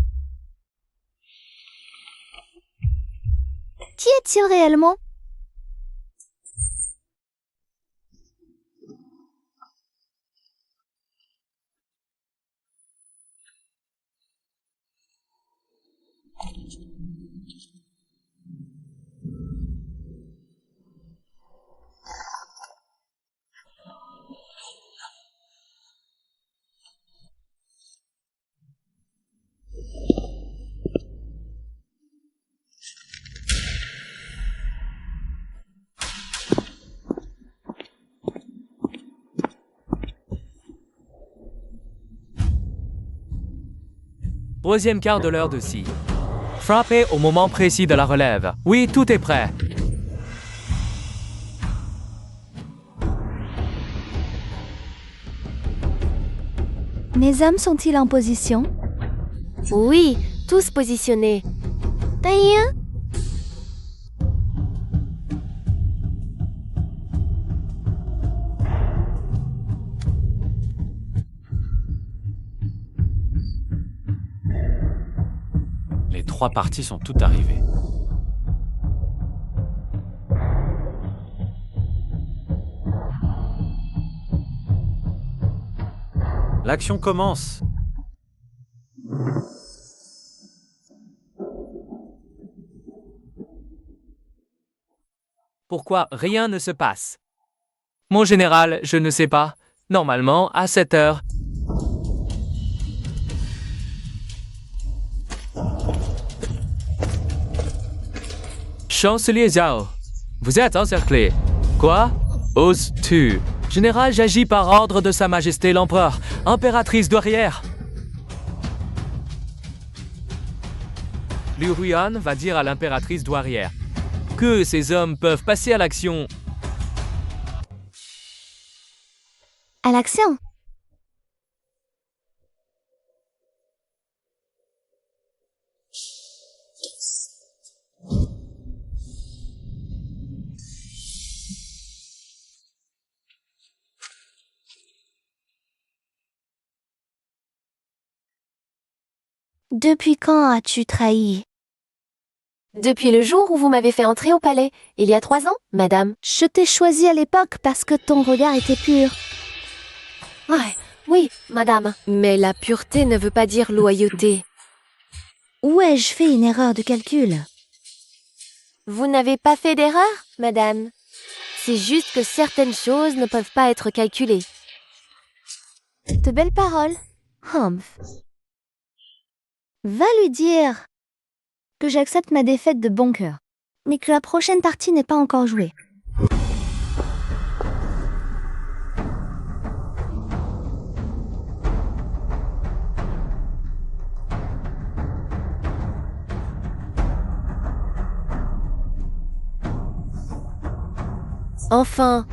Qui est-il réellement? Troisième quart de l'heure de scie. Frappez au moment précis de la relève. Oui, tout est prêt. Mes hommes sont-ils en position? Oui, tous positionnés. Taïen? Les 3 parties sont toutes arrivées. L'action commence. Pourquoi rien ne se passe? Mon général, je ne sais pas. Normalement, à 7 heures. Chancelier Zhao, vous êtes encerclé. Quoi? Oses-tu? Général, j'agis par ordre de Sa Majesté l'Empereur, impératrice douairière. Liu Ruian va dire à l'impératrice douairière que ces hommes peuvent passer à l'action. À l'action. Depuis quand as-tu trahi? Depuis le jour où vous m'avez fait entrer au palais, il y a 3 ans, madame. Je t'ai choisi à l'époque parce que ton regard était pur. Ouais, oui, madame. Mais la pureté ne veut pas dire loyauté. Ou ai-je fait une erreur de calcul? Vous n'avez pas fait d'erreur, madame. C'est juste que certaines choses ne peuvent pas être calculées. De belles paroles. Humph. Va lui dire que j'accepte ma défaite de bon cœur, mais que la prochaine partie n'est pas encore jouée. Enfin.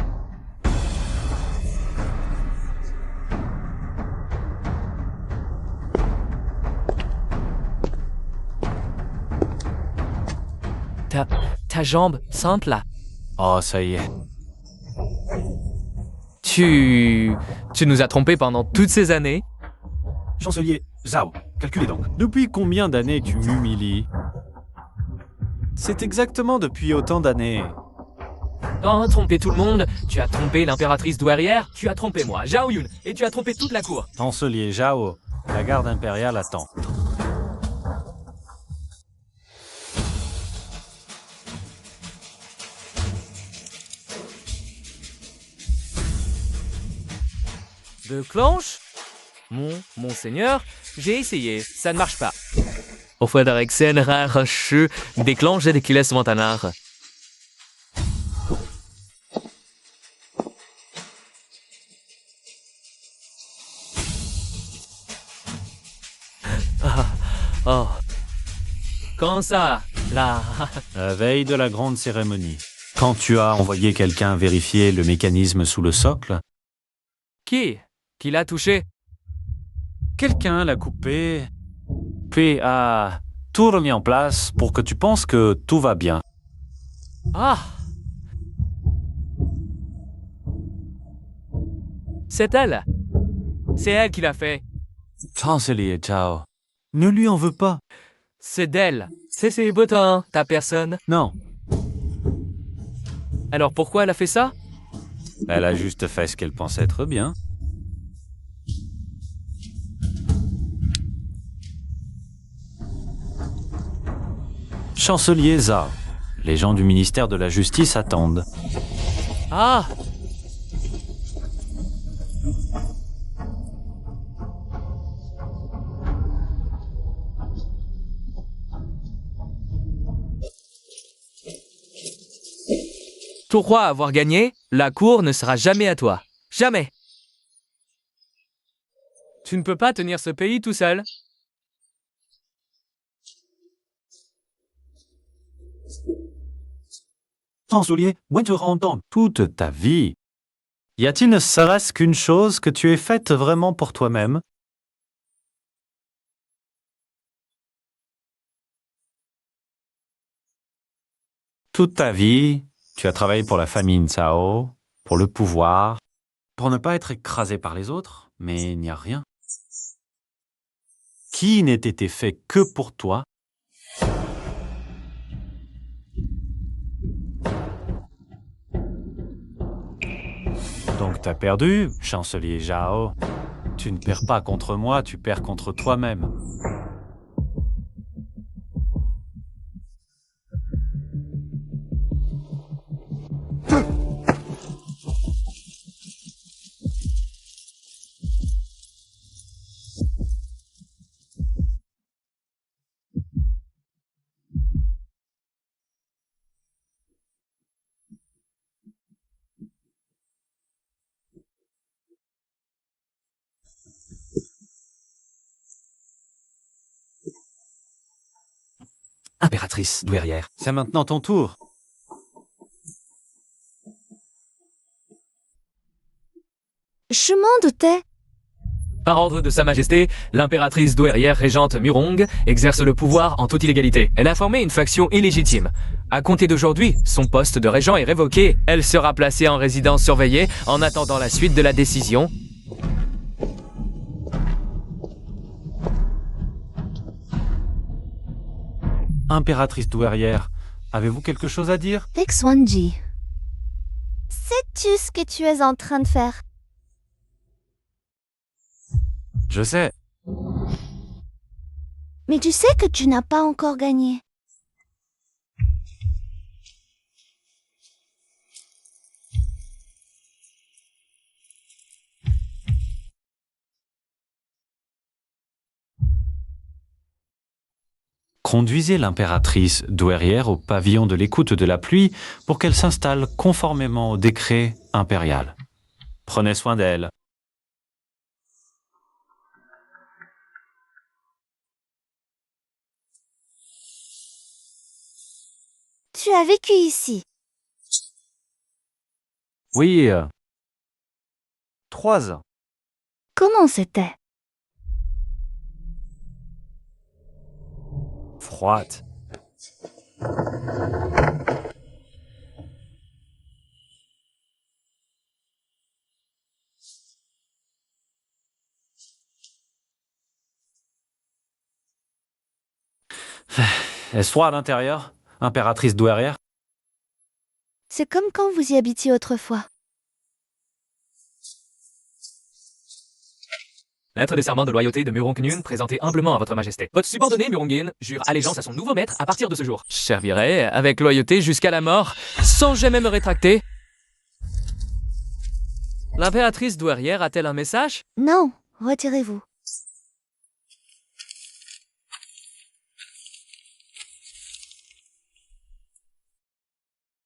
Ta jambe simple là. Oh, ça y est. Tu nous as trompés pendant toutes ces années. Chancelier Zhao, calculez donc. Depuis combien d'années tu m'humilies? C'est exactement depuis autant d'années. Tu as trompé tout le monde, tu as trompé l'impératrice douairière, tu as trompé moi, Zhao Yun, et tu as trompé toute la cour. Chancelier Zhao, la garde impériale attend. De cloche? Monseigneur, j'ai essayé, ça ne marche pas. Au Frédéric rare che déclenche de Kiles Montanar. Oh. Quand ça, là? La veille de la grande cérémonie. Quand tu as envoyé quelqu'un vérifier le mécanisme sous le socle, Qui l'a touché? quelqu'un l'a coupé, puis a tout remis en place pour que tu penses que tout va bien. Ah! C'est elle. C'est elle qui l'a fait. Chancelier Zhao, ne lui en veux pas. C'est d'elle. C'est ses boutons, ta personne. Non, Alors pourquoi elle a fait ça? elle a juste fait ce qu'elle pensait être bien. Chancelier Zhao, les gens du ministère de la Justice attendent. Ah! Tu crois avoir gagné? La cour ne sera jamais à toi. Jamais! Tu ne peux pas tenir ce pays tout seul. Chancelier, Winterhandon, toute ta vie. Y a-t-il ne serait-ce qu'une chose que tu aies faite vraiment pour toi-même? Toute ta vie, tu as travaillé pour la famille Cao, pour le pouvoir, pour ne pas être écrasé par les autres, mais il n'y a rien qui n'ait été fait que pour toi. Donc t'as perdu, chancelier Zhao. Tu ne perds pas contre moi, tu perds contre toi-même. Impératrice douairière. C'est maintenant ton tour. Je m'en doutais. Par ordre de Sa Majesté, l'impératrice douairière régente Murong exerce le pouvoir en toute illégalité. Elle a formé une faction illégitime. À compter d'aujourd'hui, son poste de régent est révoqué. Elle sera placée en résidence surveillée en attendant la suite de la décision. Impératrice douairière, avez-vous quelque chose à dire? Pexwanji. Sais-tu ce que tu es en train de faire? Je sais. Mais tu sais que tu n'as pas encore gagné. Conduisez l'impératrice douairière au pavillon de l'écoute de la pluie pour qu'elle s'installe conformément au décret impérial. Prenez soin d'elle. Tu as vécu ici. Oui, 3 ans. Comment c'était? Froide. Est-ce froid à l'intérieur, impératrice douairière? C'est comme quand vous y habitiez autrefois. Lettre de serment de loyauté de Murong-Nyun présentée humblement à votre majesté. Votre subordonné Murong-In jure allégeance à son nouveau maître à partir de ce jour. Je servirai avec loyauté jusqu'à la mort, sans jamais me rétracter. L'impératrice douairière a-t-elle un message? Non, retirez-vous.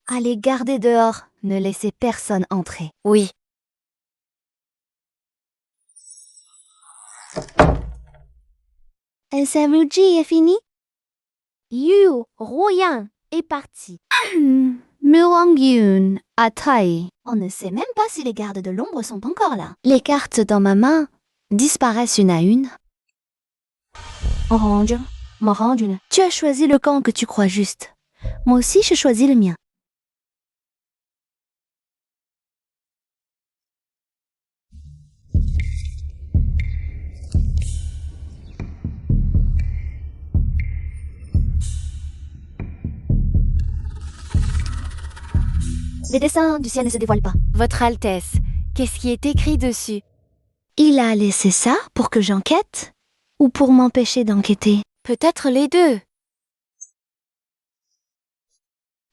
Allez garder dehors, ne laissez personne entrer. Oui. El Samuji est fini? Yu Ruoyan est parti. Murangyun a trahi. On ne sait même pas si les gardes de l'ombre sont encore là. Les cartes dans ma main disparaissent une à une. Orange, Morange, tu as choisi le camp que tu crois juste. Moi aussi, je choisis le mien. Les dessins du ciel ne se dévoilent pas. Votre Altesse, qu'est-ce qui est écrit dessus? Il a laissé ça pour que j'enquête? Ou pour m'empêcher d'enquêter? Peut-être les deux.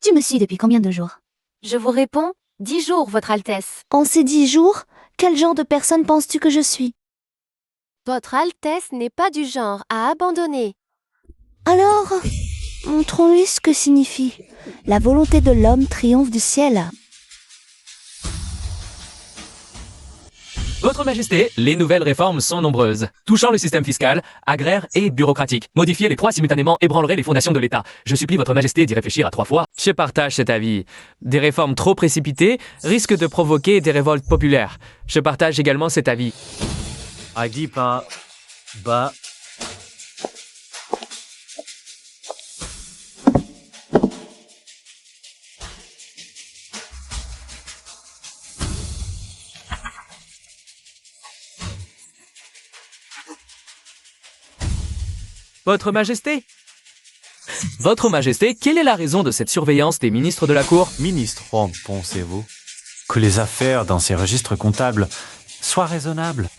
Tu me suis depuis combien de jours? Je vous réponds, 10 jours, Votre Altesse. En ces 10 jours, quel genre de personne penses-tu que je suis? Votre Altesse n'est pas du genre à abandonner. Alors, montrons-lui ce que signifie la volonté de l'homme triomphe du ciel. Votre Majesté, les nouvelles réformes sont nombreuses, touchant le système fiscal, agraire et bureaucratique. Modifier les 3 simultanément ébranlerait les fondations de l'État. Je supplie Votre Majesté d'y réfléchir à 3 fois. Je partage cet avis. Des réformes trop précipitées risquent de provoquer des révoltes populaires. Je partage également cet avis. Agdipa, ba. Votre Majesté? Votre Majesté, quelle est la raison de cette surveillance des ministres de la Cour? Ministre, pensez-vous que les affaires dans ces registres comptables soient raisonnables?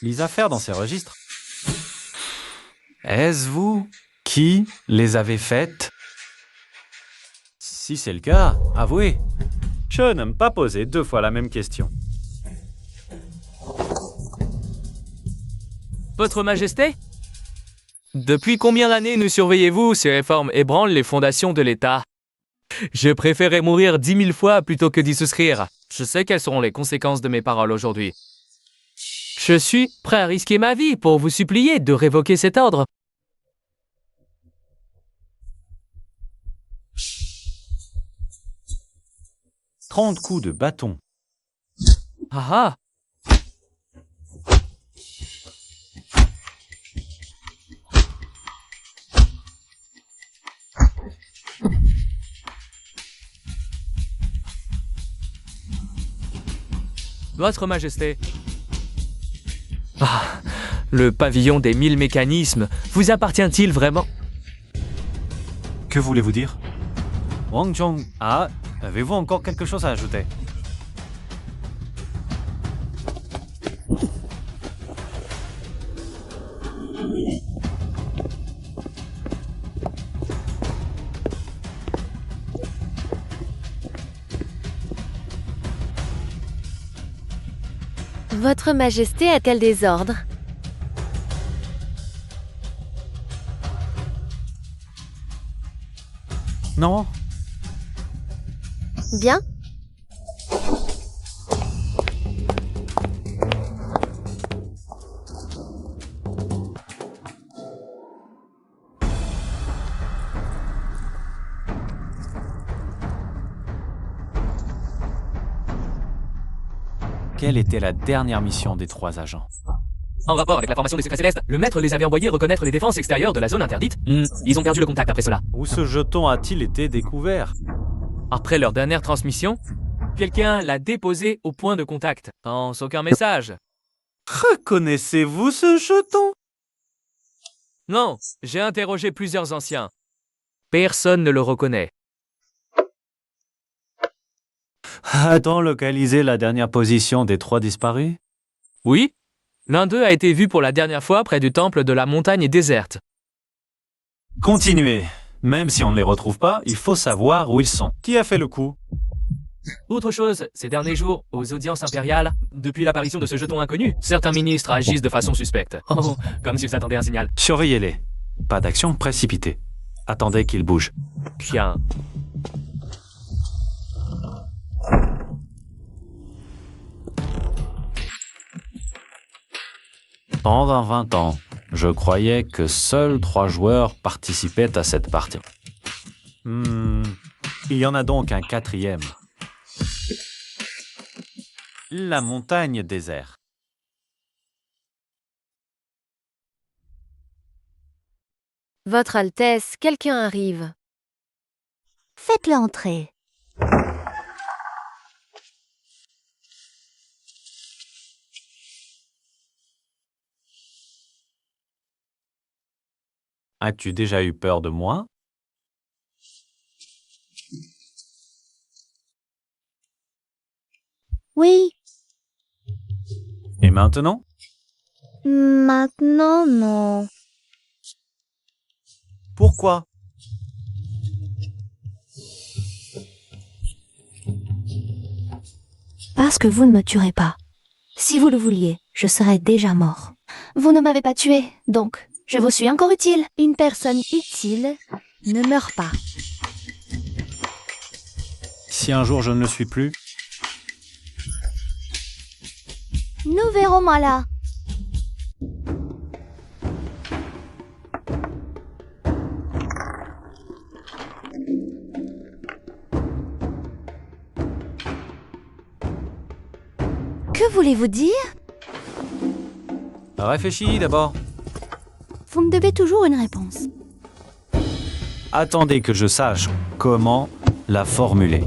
Les affaires dans ces registres? Est-ce vous qui les avez faites? Si c'est le cas, avouez. Je n'aime pas poser 2 fois la même question. Votre Majesté? Depuis combien d'années nous surveillez-vous? Ces réformes ébranlent les fondations de l'État. Je préférerais mourir 10 000 fois plutôt que d'y souscrire. Je sais quelles seront les conséquences de mes paroles aujourd'hui. Je suis prêt à risquer ma vie pour vous supplier de révoquer cet ordre. « 30 coups de bâton. Ah ah. Votre Majesté. Ah, le pavillon des 1000 mécanismes vous appartient-il vraiment? Que voulez-vous dire? Wang Chong, avez-vous encore quelque chose à ajouter? Votre Majesté a-t-elle des ordres? Non? Bien. Quelle était la dernière mission des 3 agents? En rapport avec la formation des secrets célestes, le maître les avait envoyés reconnaître les défenses extérieures de la zone interdite. Ils ont perdu le contact après cela. Où ce jeton a-t-il été découvert? Après leur dernière transmission, quelqu'un l'a déposé au point de contact, sans aucun message. Reconnaissez-vous ce jeton? Non, j'ai interrogé plusieurs anciens. Personne ne le reconnaît. A-t-on localisé la dernière position des 3 disparus? Oui, l'un d'eux a été vu pour la dernière fois près du temple de la montagne déserte. Continuez. Même si on ne les retrouve pas, il faut savoir où ils sont. Qui a fait le coup? Autre chose, ces derniers jours, aux audiences impériales, depuis l'apparition de ce jeton inconnu, certains ministres agissent de façon suspecte. Oh, comme s'ils attendaient un signal. Surveillez-les. Pas d'action précipitée. Attendez qu'ils bougent. Bien. Pendant 20 ans, je croyais que seuls 3 joueurs participaient à cette partie. Il y en a donc un 4e. La montagne déserte. Votre Altesse, quelqu'un arrive. Faites-le entrer. As-tu déjà eu peur de moi? Oui, Et maintenant? maintenant non. Pourquoi? Parce que vous ne me tuerez pas. Si vous le vouliez, je serais déjà mort. Vous ne m'avez pas tué, donc je vous suis encore utile. Une personne utile ne meurt pas. Si un jour je ne le suis plus, Nous verrons Mala. Que voulez-vous dire? réfléchis d'abord. Vous me devez toujours une réponse. Attendez que je sache comment la formuler.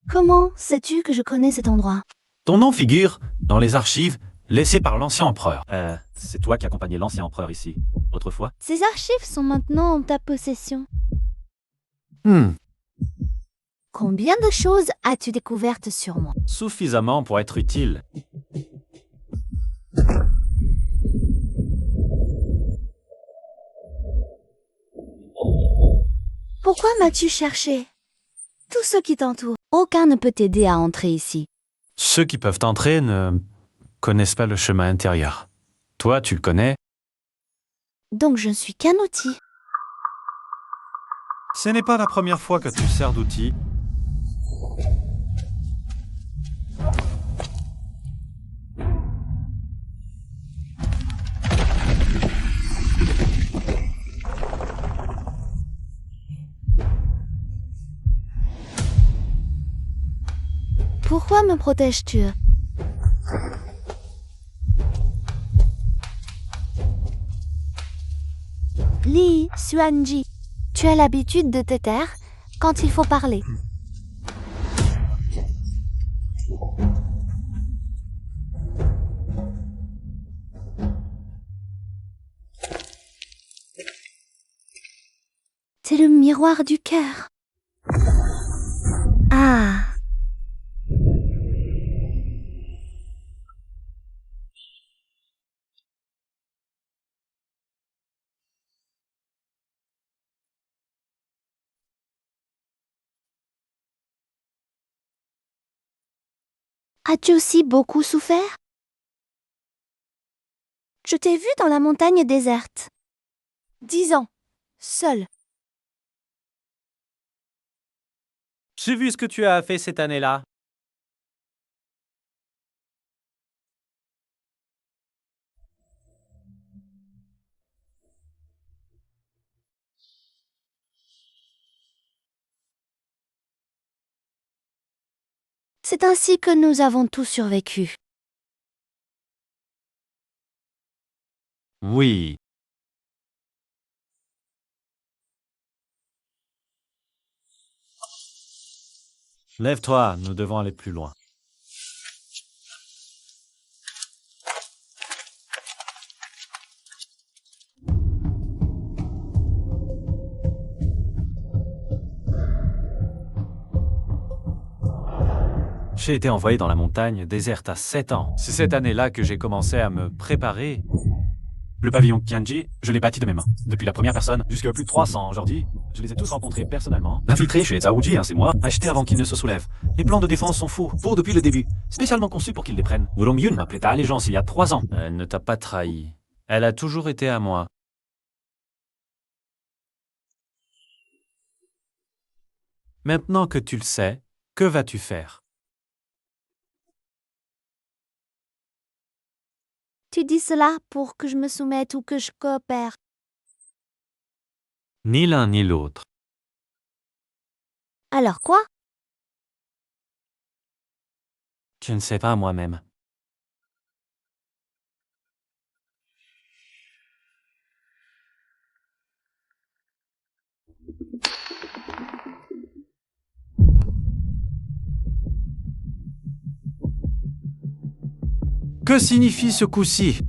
Comment sais-tu que je connais cet endroit? Ton nom figure dans les archives laissées par l'ancien empereur. C'est toi qui accompagnais l'ancien empereur ici, autrefois? Ces archives sont maintenant en ta possession. Combien de choses as-tu découvertes sur moi? Suffisamment pour être utile. Pourquoi m'as-tu cherché? Tous ceux qui t'entourent. Aucun ne peut t'aider à entrer ici. Ceux qui peuvent entrer ne connaissent pas le chemin intérieur. Toi, tu le connais. Donc je ne suis qu'un outil. Ce n'est pas la première fois que tu sers d'outil. Pourquoi me protèges-tu? Li Xuanji, tu as l'habitude de te taire quand il faut parler. C'est le miroir du cœur. Ah. As-tu aussi beaucoup souffert? Je t'ai vu dans la montagne déserte. 10 ans, seul. J'ai vu ce que tu as fait cette année-là. C'est ainsi que nous avons tous survécu. Oui. Lève-toi, nous devons aller plus loin. J'ai été envoyé dans la montagne déserte à 7 ans. C'est cette année-là que j'ai commencé à me préparer. Le pavillon Qianji, je l'ai bâti de mes mains. Depuis la première personne jusqu'à plus de 300 aujourd'hui, je les ai tous rencontrés personnellement. L'infiltré chez Zhao Ji, c'est moi, acheté avant qu'il ne se soulève. Les plans de défense sont faux, pour depuis le début. Spécialement conçus pour qu'ils les prennent. Wulong Yun m'a prêté allégeance il y a 3 ans. Elle ne t'a pas trahi. Elle a toujours été à moi. Maintenant que tu le sais, que vas-tu faire? Tu dis cela pour que je me soumette ou que je coopère. Ni l'un ni l'autre. Alors quoi? Je ne sais pas moi-même. Que signifie ce coup-ci?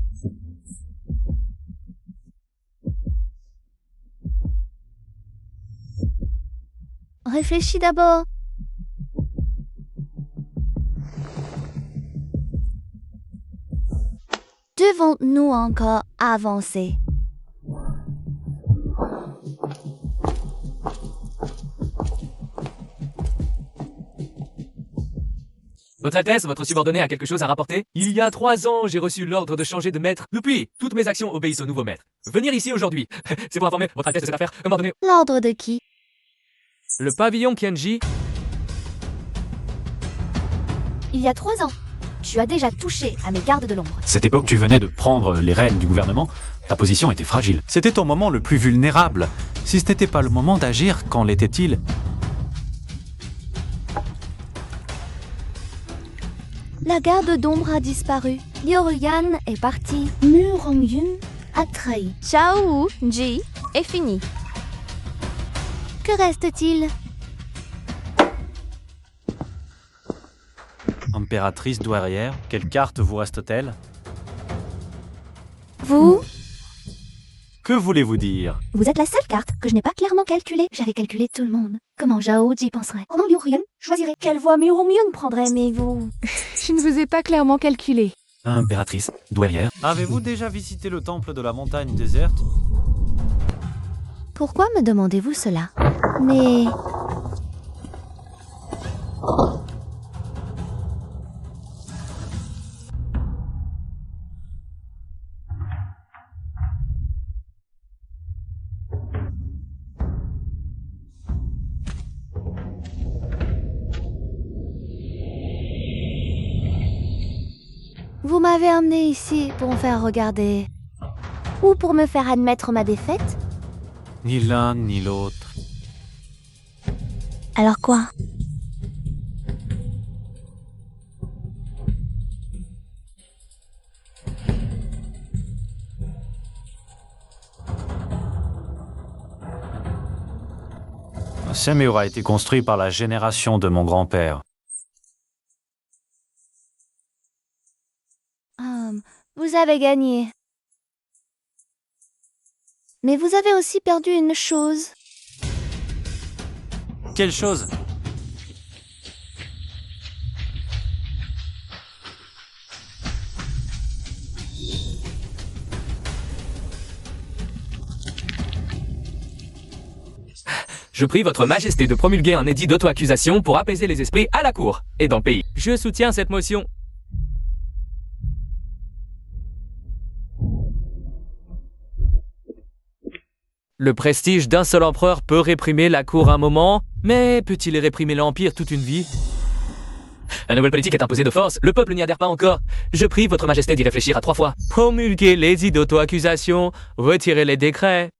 Réfléchis d'abord. Devons-nous encore avancer? Votre Altesse, votre subordonné a quelque chose à rapporter? Il y a 3 ans, j'ai reçu l'ordre de changer de maître. Depuis, toutes mes actions obéissent au nouveau maître. Venir ici aujourd'hui, c'est pour informer votre Altesse de cette affaire. M'ordonner. L'ordre de qui? Le pavillon Qianji. Il y a 3 ans. Tu as déjà touché à mes gardes de l'ombre. Cette époque, tu venais de prendre les rênes du gouvernement. Ta position était fragile. C'était ton moment le plus vulnérable. Si ce n'était pas le moment d'agir, qu'en l'était-il? La garde d'ombre a disparu. Liu Ruyan est parti. Mu Rongyun a trahi. Zhao Ji est fini. Que reste-t-il? Impératrice douairière, quelle carte vous reste-t-elle? Vous? Que voulez-vous dire? Vous êtes la seule carte que je n'ai pas clairement calculée. J'avais calculé tout le monde. Comment Zhao Ji penserait? Pendant Liu Ruyan, choisirait. Quelle voie Mu Rongyun prendrait, mais vous... Je ne vous ai pas clairement calculé. Impératrice, douairière. Avez-vous déjà visité le temple de la montagne déserte? Pourquoi me demandez-vous cela? Mais... Vous m'avez amené ici pour me faire regarder. Ou pour me faire admettre ma défaite? Ni l'un ni l'autre. Alors quoi? Ce mur a été construit par la génération de mon grand-père. Vous avez gagné. Mais vous avez aussi perdu une chose. Quelle chose? Je prie votre majesté de promulguer un édit d'auto-accusation pour apaiser les esprits à la cour et dans le pays. Je soutiens cette motion. Le prestige d'un seul empereur peut réprimer la cour un moment, mais peut-il réprimer l'empire toute une vie? La nouvelle politique est imposée de force, le peuple n'y adhère pas encore. Je prie votre majesté d'y réfléchir à 3 fois. Promulguer l'édit d'auto-accusation, retirer les décrets.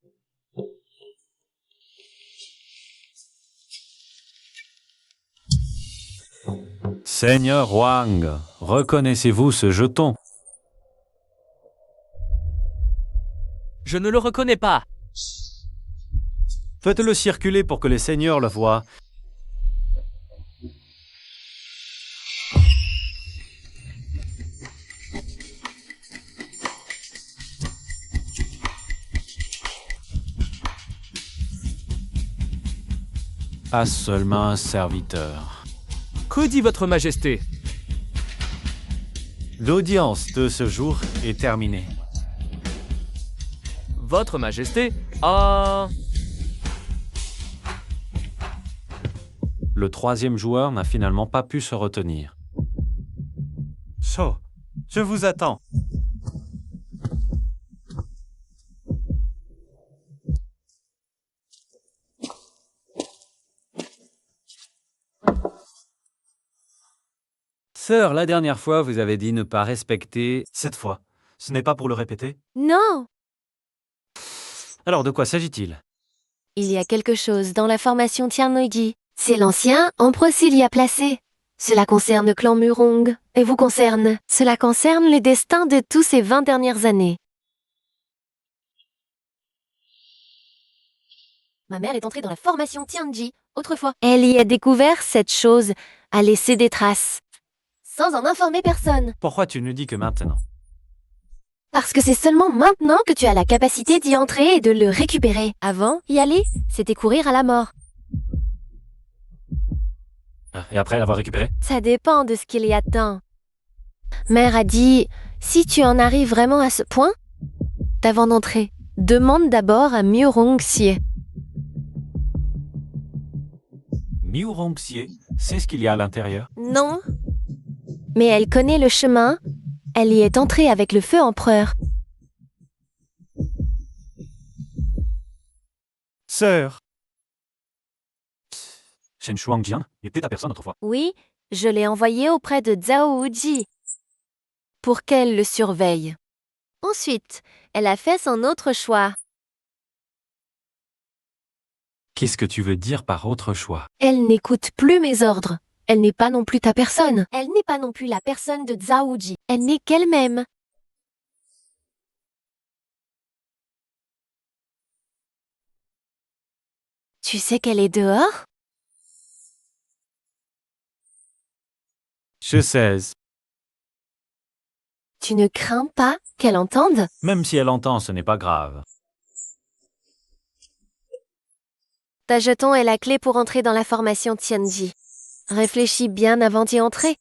Seigneur Wang, reconnaissez-vous ce jeton? Je ne le reconnais pas. Faites-le circuler pour que les seigneurs le voient. À seulement un serviteur. Que dit votre majesté? L'audience de ce jour est terminée. Votre majesté a... Le 3e joueur n'a finalement pas pu se retenir. So, je vous attends. Sœur, la dernière fois, vous avez dit ne pas respecter... Cette fois, ce n'est pas pour le répéter? Non! Alors, de quoi s'agit-il? Il y a quelque chose dans la formation Tiannoiji. C'est l'ancien empereur s'il y a placé. Cela concerne le clan Murong, et vous concerne. Cela concerne le destin de tous ces 20 dernières années. Ma mère est entrée dans la formation Tianji, autrefois. Elle y a découvert cette chose, a laissé des traces. Sans en informer personne. Pourquoi tu ne dis que maintenant? Parce que c'est seulement maintenant que tu as la capacité d'y entrer et de le récupérer. Avant, y aller, c'était courir à la mort. Et après l'avoir récupéré? Ça dépend de ce qu'il y a dedans. Mère a dit, si tu en arrives vraiment à ce point, d'avant d'entrer, demande d'abord à Murong Xie. Murong Xie, c'est ce qu'il y a à l'intérieur? Non. Mais elle connaît le chemin. Elle y est entrée avec le feu empereur. Sœur. Shen Shuangjian était ta personne autrefois. Oui, je l'ai envoyée auprès de Zhao Wuji pour qu'elle le surveille. Ensuite, elle a fait son autre choix. Qu'est-ce que tu veux dire par autre choix? Elle n'écoute plus mes ordres. Elle n'est pas non plus ta personne. Elle n'est pas non plus la personne de Zhao Wuji. Elle n'est qu'elle-même. Tu sais qu'elle est dehors? Je sais. Tu ne crains pas qu'elle entende? Même si elle entend, ce n'est pas grave. Ta jeton est la clé pour entrer dans la formation Tianji. Réfléchis bien avant d'y entrer.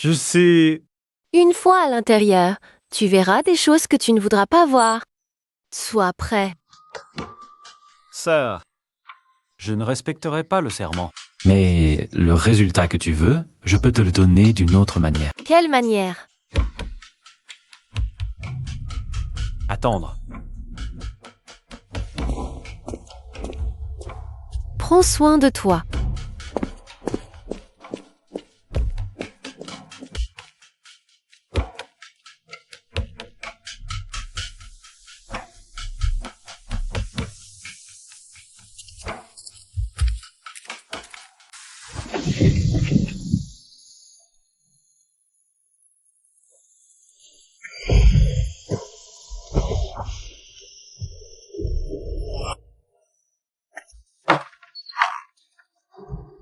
Je sais... Une fois à l'intérieur, tu verras des choses que tu ne voudras pas voir. Sois prêt. Sœur, je ne respecterai pas le serment. Mais le résultat que tu veux, je peux te le donner d'une autre manière. Quelle manière? Attendre. Prends soin de toi.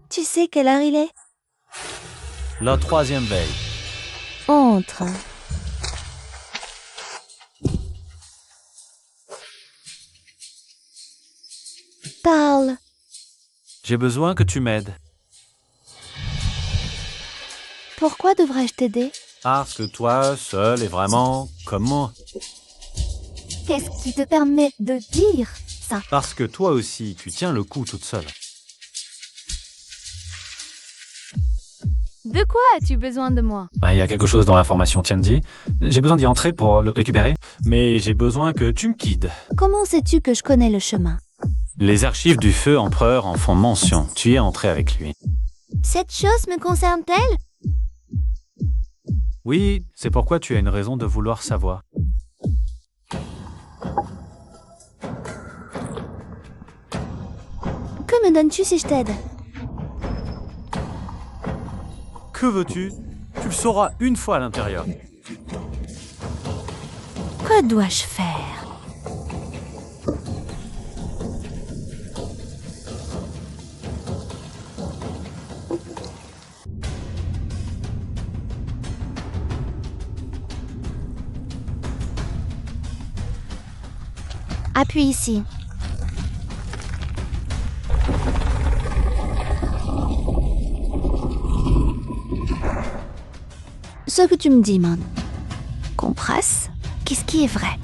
Tu sais quelle heure il est? La troisième veille. Entre. Parle. J'ai besoin que tu m'aides. Pourquoi devrais-je t'aider? Parce que toi, seul, est vraiment comme moi. Qu'est-ce qui te permet de dire ça? Parce que toi aussi, tu tiens le coup toute seule. De quoi as-tu besoin de moi? Il y a quelque chose dans l'information Tianji. J'ai besoin d'y entrer pour le récupérer. Mais j'ai besoin que tu me guides. Comment sais-tu que je connais le chemin? Les archives du feu empereur en font mention. Tu y es entré avec lui. Cette chose me concerne-t-elle? Oui, c'est pourquoi tu as une raison de vouloir savoir. Que me donnes-tu si je t'aide? Que veux-tu? Tu le sauras une fois à l'intérieur. Que dois-je faire? Appuie ici. Ce que tu me dis, man. Compresse? Qu'est-ce qui est vrai?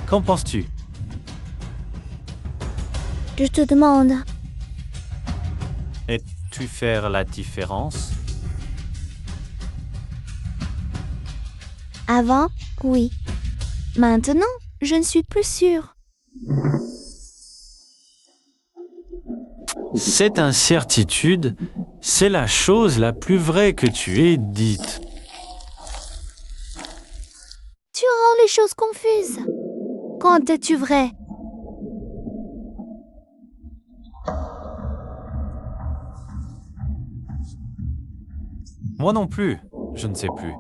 Qu'en penses-tu? Je te demande. Et-tu faire la différence? Avant, oui. Maintenant, je ne suis plus sûre. Cette incertitude, c'est la chose la plus vraie que tu aies dite. Tu rends les choses confuses. Quand es-tu vrai? Moi non plus, je ne sais plus.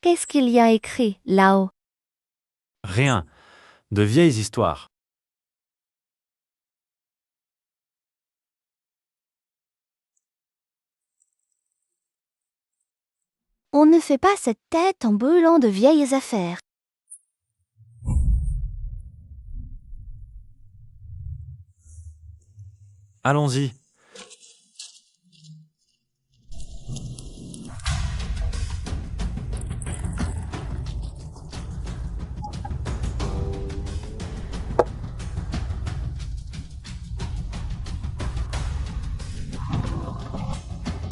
Qu'est-ce qu'il y a écrit là-haut? Rien. De vieilles histoires. On ne fait pas cette tête en brûlant de vieilles affaires. Allons-y.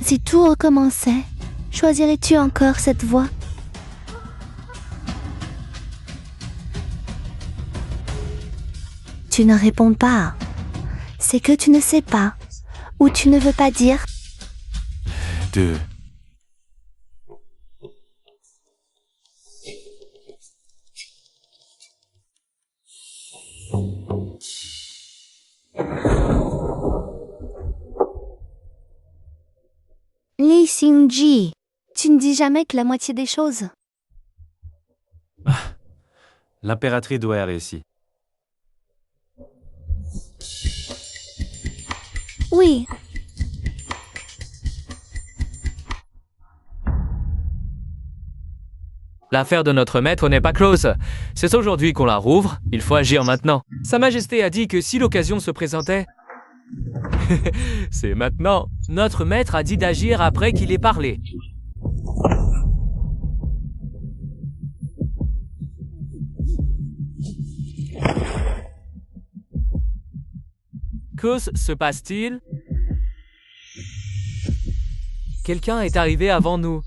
Si tout recommençait, choisirais-tu encore cette voie? Tu ne réponds pas. C'est que tu ne sais pas, ou tu ne veux pas dire. Deux. Lee Xing-ji, tu ne dis jamais que la moitié des choses. L'impératrice doit être ici. Oui. L'affaire de notre maître n'est pas close. C'est aujourd'hui qu'on la rouvre, il faut agir maintenant. Sa Majesté a dit que si l'occasion se présentait... C'est maintenant. Notre maître a dit d'agir après qu'il ait parlé. Que se passe-t-il? Quelqu'un est arrivé avant nous.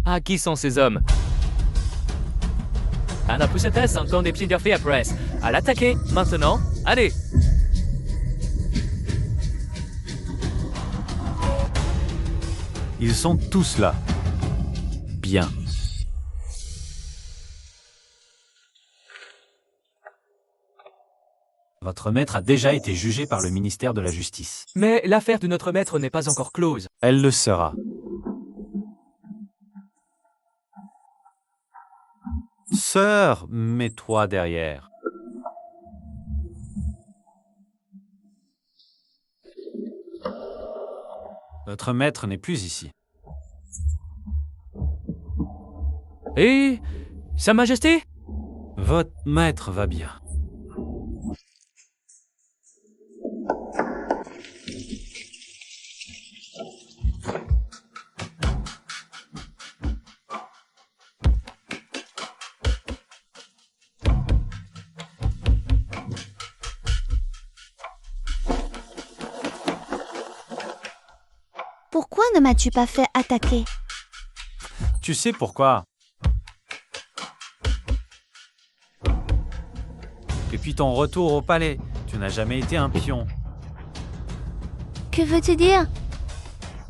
Ah, qui sont ces hommes? Anna Pussetes entend des petits à press. À l'attaquer, maintenant. Allez! Ils sont tous là. Bien. Votre maître a déjà été jugé par le ministère de la Justice. Mais l'affaire de notre maître n'est pas encore close. Elle le sera. Sœur, mets-toi derrière. Votre maître n'est plus ici. Et... Sa Majesté? Votre maître va bien. Pourquoi ne m'as-tu pas fait attaquer? Tu sais pourquoi? Depuis ton retour au palais, tu n'as jamais été un pion. Que veux-tu dire?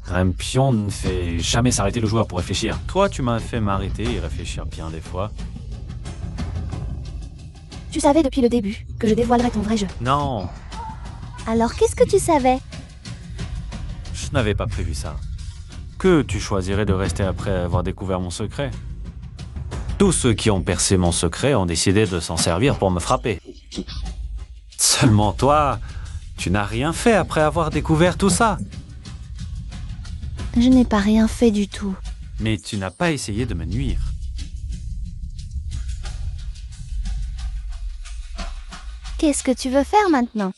Un pion ne fait jamais s'arrêter le joueur pour réfléchir. Toi, tu m'as fait m'arrêter et réfléchir bien des fois. Tu savais depuis le début que je dévoilerais ton vrai jeu. Non, Alors qu'est-ce que tu savais? je n'avais pas prévu ça. Que tu choisirais de rester après avoir découvert mon secret? Tous ceux qui ont percé mon secret ont décidé de s'en servir pour me frapper. Seulement toi, tu n'as rien fait après avoir découvert tout ça. Je n'ai pas rien fait du tout. Mais tu n'as pas essayé de me nuire. Qu'est-ce que tu veux faire maintenant?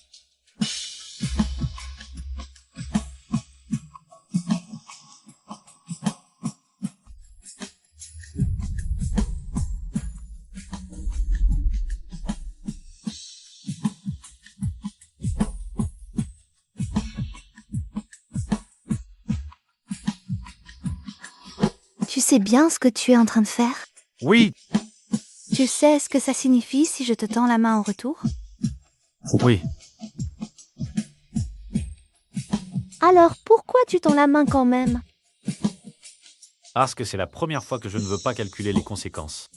Tu sais bien ce que tu es en train de faire? Oui, Tu sais ce que ça signifie si je te tends la main en retour? oui. Alors pourquoi tu tends la main quand même? Parce que c'est la première fois que je ne veux pas calculer les conséquences.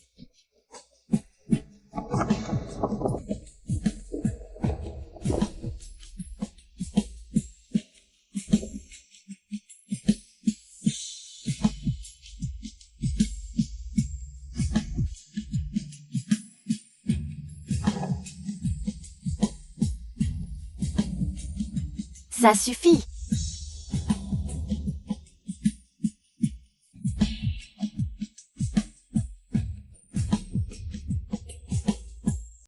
Ça suffit.